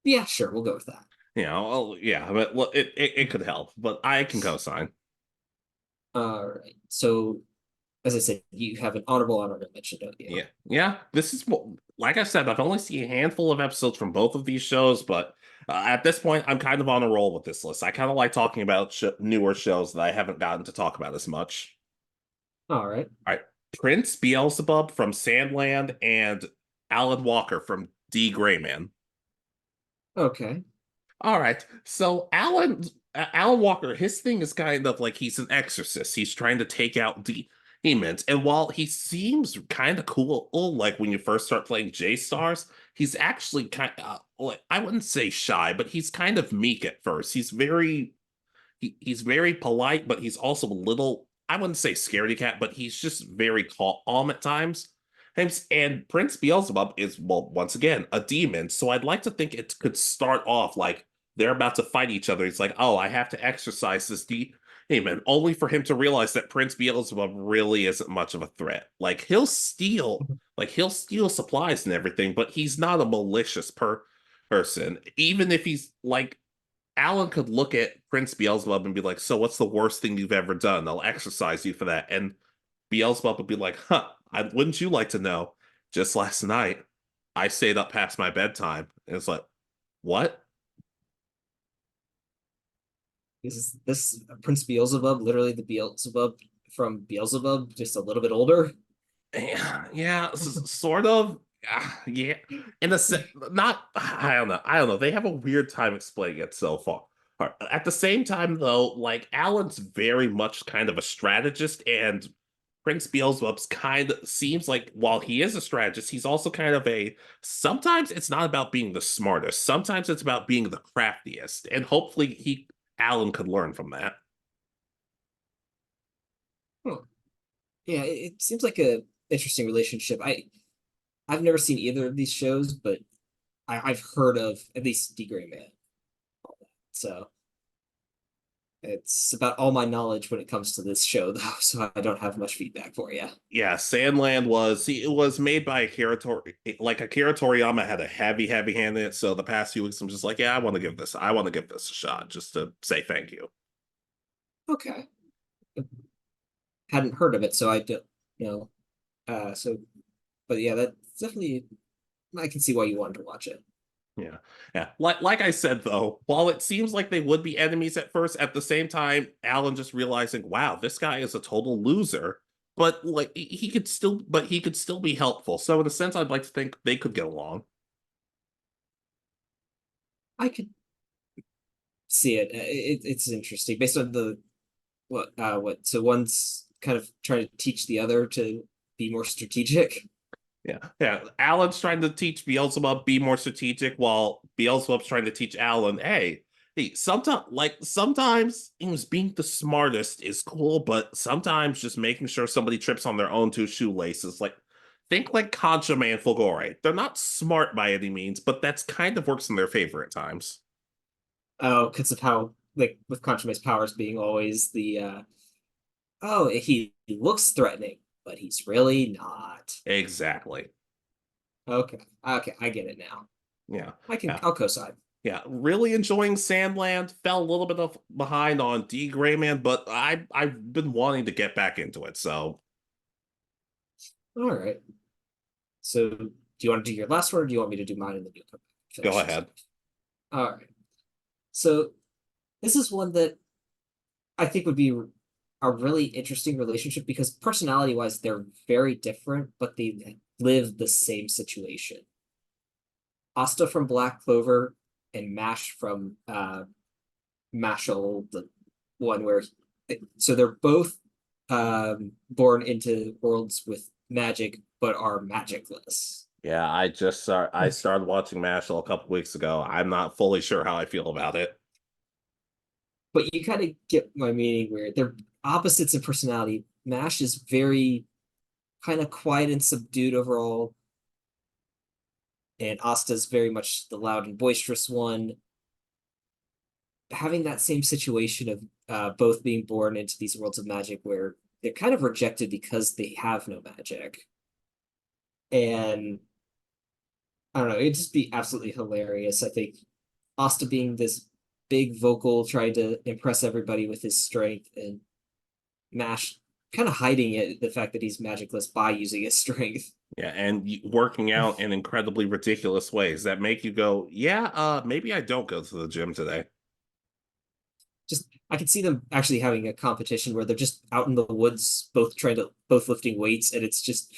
Yeah, sure, we'll go with that. Well, yeah, but well, it could help, but I can co-sign. All right. So as I said, you have an honorable mention, don't you? Yeah, yeah. This is like I said, I've only seen a handful of episodes from both of these shows, but at this point, I'm kind of on a roll with this list. I kind of like talking about newer shows that I haven't gotten to talk about as much. All right. All right, Prince Beelzebub from Sandland and Alan Walker from D. Grayman. Okay. All right. So Alan Walker, his thing is kind of like he's an exorcist. He's trying to take out demons. And while he seems kind of cool, like when you first start playing J Stars, he's actually kind of like I wouldn't say shy, but he's kind of meek at first. He's very polite, but he's also a little, I wouldn't say scaredy cat, but he's just very calm at times. And Prince Beelzebub is, well, once again, a demon. So I'd like to think it could start off like they're about to fight each other. It's like, oh, I have to exercise this demon, only for him to realize that Prince Beelzebub really isn't much of a threat. He'll steal supplies and everything, but he's not a malicious person. Even if he's like Alan could look at Prince Beelzebub and be like, so what's the worst thing you've ever done? I'll exercise you for that. And Beelzebub would be like, huh, wouldn't you like to know? Just last night, I stayed up past my bedtime. And it's like, what? Is this Prince Beelzebub literally the Beelzebub from Beelzebub, just a little bit older? Yeah, sort of. Yeah, in a sense, not. I don't know. I don't know. They have a weird time explaining it so far. At the same time, though, like Alan's very much kind of a strategist, and Prince Beelzebub's kind of seems like while he is a strategist, he's also kind of a. Sometimes it's not about being the smartest. Sometimes it's about being the craftiest, and hopefully Alan could learn from that. Hmm. Yeah, it seems like a interesting relationship. I've never seen either of these shows, but I've heard of at least D Gray Man. So it's about all my knowledge when it comes to this show, though. So I don't have much feedback for you. Yeah, Sandland was it was made by Akira Toriyama had a heavy hand in it. So the past few weeks, I'm just like, yeah, I want to give this a shot, just to say thank you. Okay, hadn't heard of it, so I don't you know. So, but yeah, that's definitely I can see why you wanted to watch it. Yeah, yeah. Like I said though, while it seems like they would be enemies at first, at the same time, Alan just realizing, wow, this guy is a total loser. But like he could still be helpful. So in a sense, I'd like to think they could get along. I could see it. It's interesting based on the what so one's kind of trying to teach the other to be more strategic. Yeah, yeah. Alan's trying to teach Beelzebub be more strategic, while Beelzebub's trying to teach Alan, hey, sometimes being the smartest is cool, but sometimes just making sure somebody trips on their own two shoelaces, like think like Kanjama and Fulgore. They're not smart by any means, but that's kind of works in their favor at times. Oh, because of how like with Consume's powers being always the oh he looks threatening, but he's really not. Exactly. Okay, I get it now. Yeah. I'll Yeah. co-sign. Yeah, really enjoying Sandland. Fell a little bit of behind on D Grayman, but I've been wanting to get back into it. So All right. So do you want to do your last one, or do you want me to do mine and then you'll come back and go finish ahead. yours? All right. So this is one that I think would be a really interesting relationship because personality-wise, they're very different, but they live the same situation. Asta from Black Clover and Mash from Mashal, the one where so they're both born into worlds with magic but are magicless. Yeah, I started watching Mashal a couple weeks ago. I'm not fully sure how I feel about it. But you kind of get my meaning where they're opposites in personality. Mash is very kind of quiet and subdued overall, and Asta's very much the loud and boisterous one. Having that same situation of both being born into these worlds of magic where they're kind of rejected because they have no magic. And I don't know, it'd just be absolutely hilarious. I think Asta being this big vocal, trying to impress everybody with his strength, and Mash kind of hiding it, the fact that he's magicless by using his strength. Yeah, and working out in incredibly ridiculous ways that make you go, yeah, maybe I don't go to the gym today. Just I could see them actually having a competition where they're just out in the woods, both lifting weights, and it's just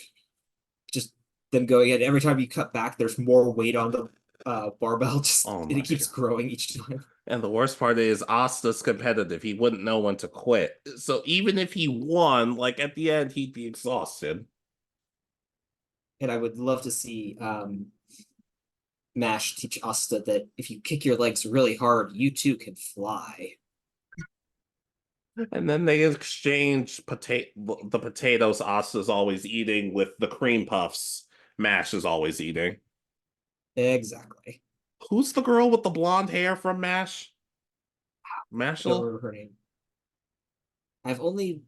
them going in. Every time you cut back, there's more weight on the barbell, Oh and my it keeps God. growing each time. And the worst part is Asta's competitive. He wouldn't know when to quit. So even if he won, like at the end, he'd be exhausted. And I would love to see Mash teach Asta that if you kick your legs really hard, you too can fly. And then they exchange the potatoes Asta's always eating with the cream puffs Mash is always eating. Exactly. Who's the girl with the blonde hair from Mash? I don't Mashal? remember her name. I've only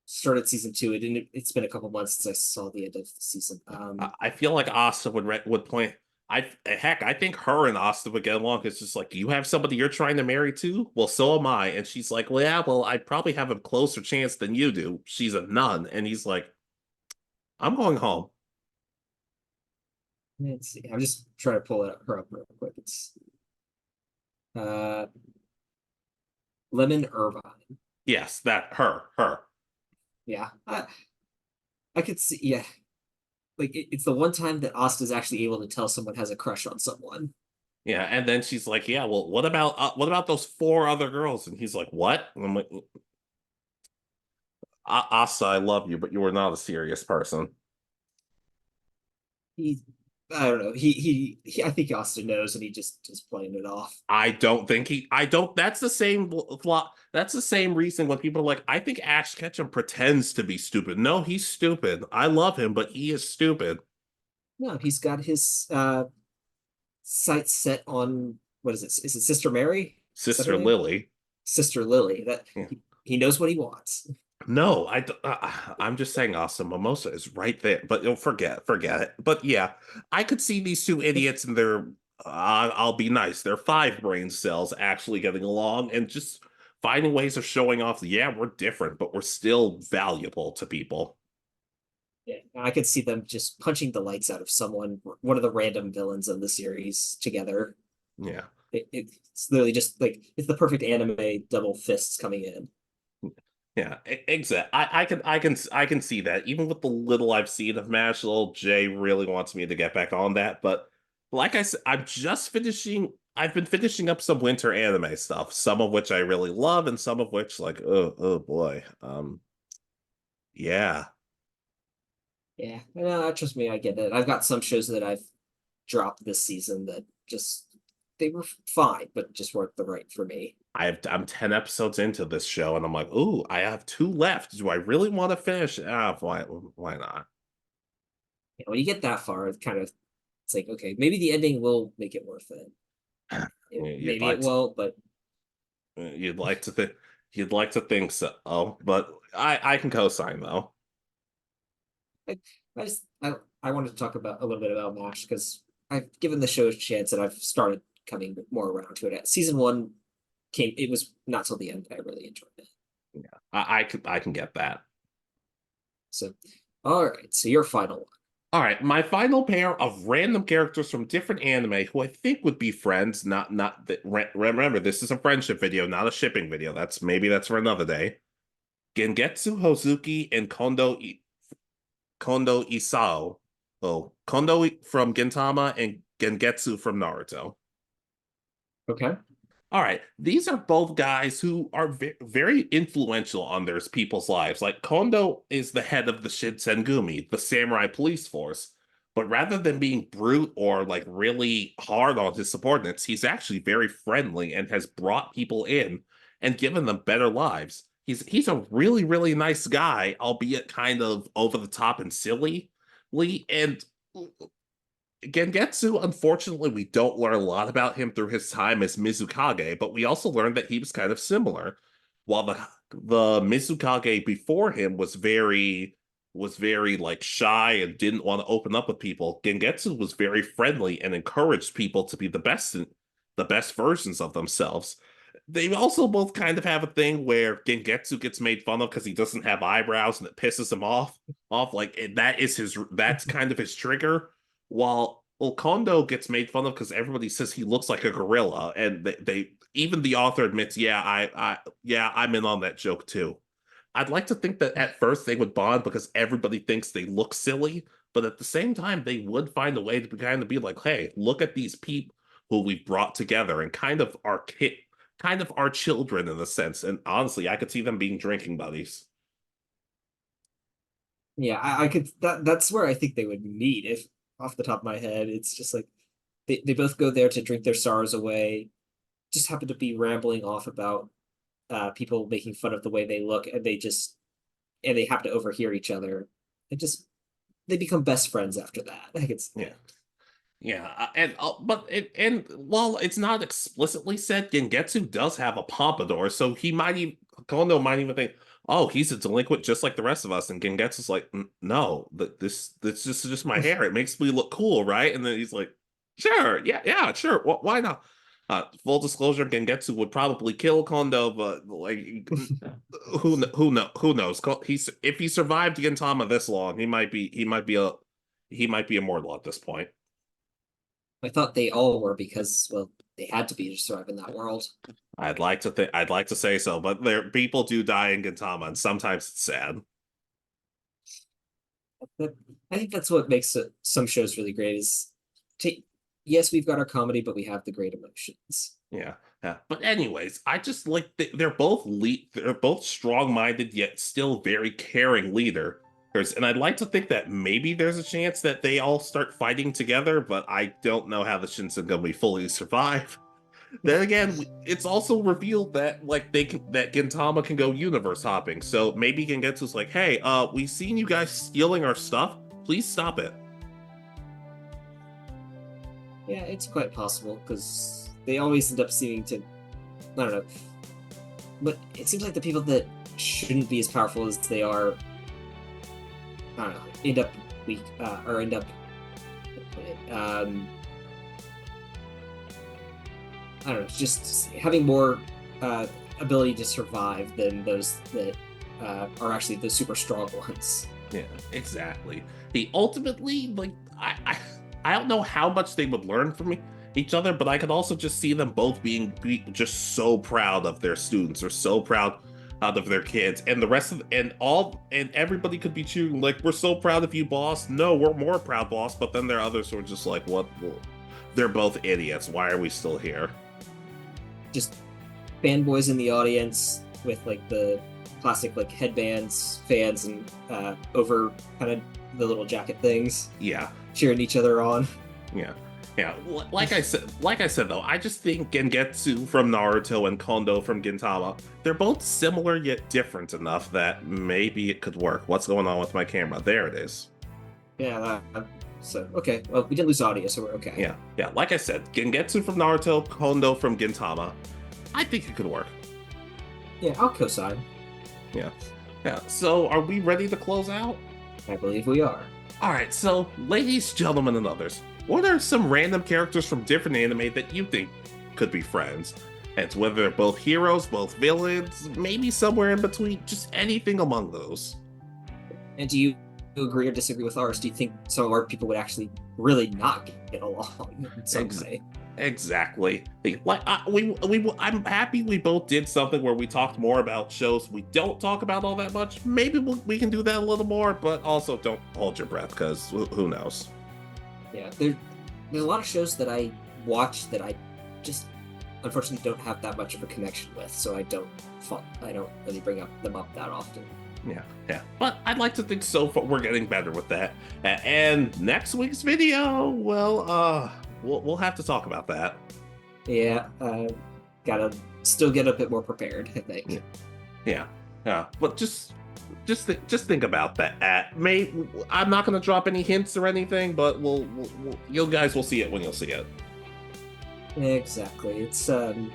started season two. It's been a couple months since I saw the end of the season. I feel like Asta would point. I think her and Asta would get along. It's just like you have somebody you're trying to marry too. Well, so am I. And she's like, well, yeah, well, I probably have a closer chance than you do. She's a nun, and he's like, I'm going home. let's see. I'm just trying to pull her up real quick. It's uh Lemon Irvine. Yes, that her. Yeah. I could see, yeah. Like it's the one time that Asta's actually able to tell someone has a crush on someone. Yeah, and then she's like, yeah, well, what about those four other girls? And he's like, what? And I'm like, Asta, I love you, but you are not a serious person. He I don't know. I think Asta knows and he just is playing it off. I don't, that's the same plot. That's the same reason when people are like, I think Ash Ketchum pretends to be stupid. No, he's stupid. I love him, but he is stupid. No, he's got his sights set on what is it? Is it Sister Mary? Is that her Sister name? Lily. Sister Lily. That Yeah. he knows what he wants. No, I'm just saying, Awesome Mimosa is right there, but you'll forget it. But yeah, I could see these two idiots and their, I'll be nice, their five brain cells actually getting along and just finding ways of showing off. Yeah, we're different, but we're still valuable to people. Yeah, I could see them just punching the lights out of someone, one of the random villains of the series together. Yeah. It's literally just like it's the perfect anime double fists coming in. Yeah, exactly. I can see that. Even with the little I've seen of MASH, little Jay really wants me to get back on that. But like I said, I've been finishing up some winter anime stuff, some of which I really love, and some of which like, oh boy. Yeah. Yeah, trust me, I get it. I've got some shows that I've dropped this season that just they were fine, but just weren't the right for me. I'm 10 episodes into this show, and I'm like, ooh, I have two left. Do I really want to finish? Why not? When you get that far, it's like okay, maybe the ending will make it worth it. You'd Maybe it like to, won't, but you'd like to think you'd like to think so. Oh, but I can co-sign though. I, I just I wanted to talk about a little bit about MASH because I've given the show a chance and I've started coming more around to it. Season one came, it was not till the end that I really enjoyed it. Yeah, I can get that. So, all right, so your final one. All right, my final pair of random characters from different anime who I think would be friends. Not that remember this is a friendship video, not a shipping video. That's for another day. Gengetsu Hozuki and Kondo Isao. Oh, Kondo from Gintama and Gengetsu from Naruto. Okay. All right, these are both guys who are very influential on their people's lives. Like Kondo is the head of the Shinsengumi, the samurai police force, But rather than being brute or like really hard on his subordinates, he's actually very friendly and has brought people in and given them better lives. He's a really, really nice guy, albeit kind of over the top and silly. And Gengetsu, unfortunately, we don't learn a lot about him through his time as Mizukage, but we also learned that he was kind of similar. While the Mizukage before him was very like shy and didn't want to open up with people, Gengetsu was very friendly and encouraged people to be the best versions of themselves. They also both kind of have a thing where Gengetsu gets made fun of because he doesn't have eyebrows and it pisses him off like that's kind of his trigger. While Kondo gets made fun of because everybody says he looks like a gorilla, and they even the author admits, I'm in on that joke too. I'd like to think that at first they would bond because everybody thinks they look silly, but at the same time they would find a way to kind of be like, hey, look at these people who we've brought together and kind of our children in a sense. And honestly, I could see them being drinking buddies. Yeah, I could that's where I think they would meet if off the top of my head. It's just like they both go there to drink their sorrows away, just happen to be rambling off about people making fun of the way they look, and they have to overhear each other. And just they become best friends after that. Like it's Yeah. Yeah, and while it's not explicitly said, Gengetsu does have a pompadour, so Kondo might even think, oh, he's a delinquent just like the rest of us, and Gengetsu's like, no, this is just my hair. It makes me look cool, right? And then he's like, sure, yeah, sure, why not? Full disclosure, Gengetsu would probably kill Kondo, but like, who knows? If he survived Gintama this long, he might be immortal at this point. I thought they all were because, well, they had to be to survive in that world. I'd like to say so, but people do die in Gintama, and sometimes it's sad. But I think that's what makes some shows really great is yes, we've got our comedy, but we have the great emotions. Yeah. But anyways, I just like they're both strong-minded yet still very caring leaders. And I'd like to think that maybe there's a chance that they all start fighting together, but I don't know how the Shinsengumi fully survive. Then again, it's also revealed that that Gintama can go universe hopping. So maybe Gengetsu's like, hey, we've seen you guys stealing our stuff. Please stop it. Yeah, it's quite possible because they always end up seeming to, I don't know, but it seems like the people that shouldn't be as powerful as they are, I don't know, end up weak or end up, I don't know, just having more ability to survive than those that are actually the super strong ones. Yeah, exactly. Ultimately, like, I don't know how much they would learn from each other, but I could also just see them both being just so proud of their students or so proud out of their kids, and the rest of and everybody could be cheering like, we're so proud of you, boss. No, we're more proud, boss. But then there are others who are just like, what? They're both idiots. Why are we still here? Just fanboys in the audience with like the classic like headbands, fans, and over kind of the little jacket things. Yeah, cheering each other on. Yeah. Like I said though, I just think Gengetsu from Naruto and Kondo from Gintama, they're both similar yet different enough that maybe it could work. What's going on with my camera? There it is. Yeah, so okay. Well, we didn't lose audio, so we're okay. Yeah. Like I said, Gengetsu from Naruto, Kondo from Gintama. I think it could work. Yeah, I'll co-sign. Yeah. So, are we ready to close out? I believe we are. All right. So, ladies, gentlemen, and others, what are some random characters from different anime that you think could be friends? And whether they're both heroes, both villains, maybe somewhere in between, just anything among those. And do you agree or disagree with ours? Do you think some of our people would actually really not get along in some way? Exactly. Like I'm happy we both did something where we talked more about shows we don't talk about all that much. Maybe we can do that a little more, but also don't hold your breath because who knows? Yeah, there's a lot of shows that I watch that I just unfortunately don't have that much of a connection with, so I don't really bring them up that often. Yeah. But I'd like to think so far we're getting better with that. And next week's video, well, we'll have to talk about that. Yeah, gotta still get a bit more prepared, I think. Yeah. But just think about that. I'm not gonna drop any hints or anything, but you guys will see it when you'll see it. Exactly. It's gonna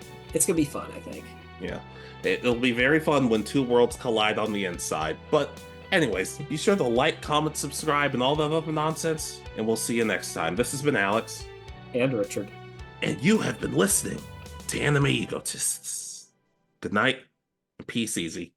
be fun, I think. Yeah. It'll be very fun when two worlds collide on the inside. But anyways, be sure to like, comment, subscribe, and all that other nonsense. And we'll see you next time. This has been Alex. And Richard. And you have been listening to Anime Egotists. Good night, and peace easy.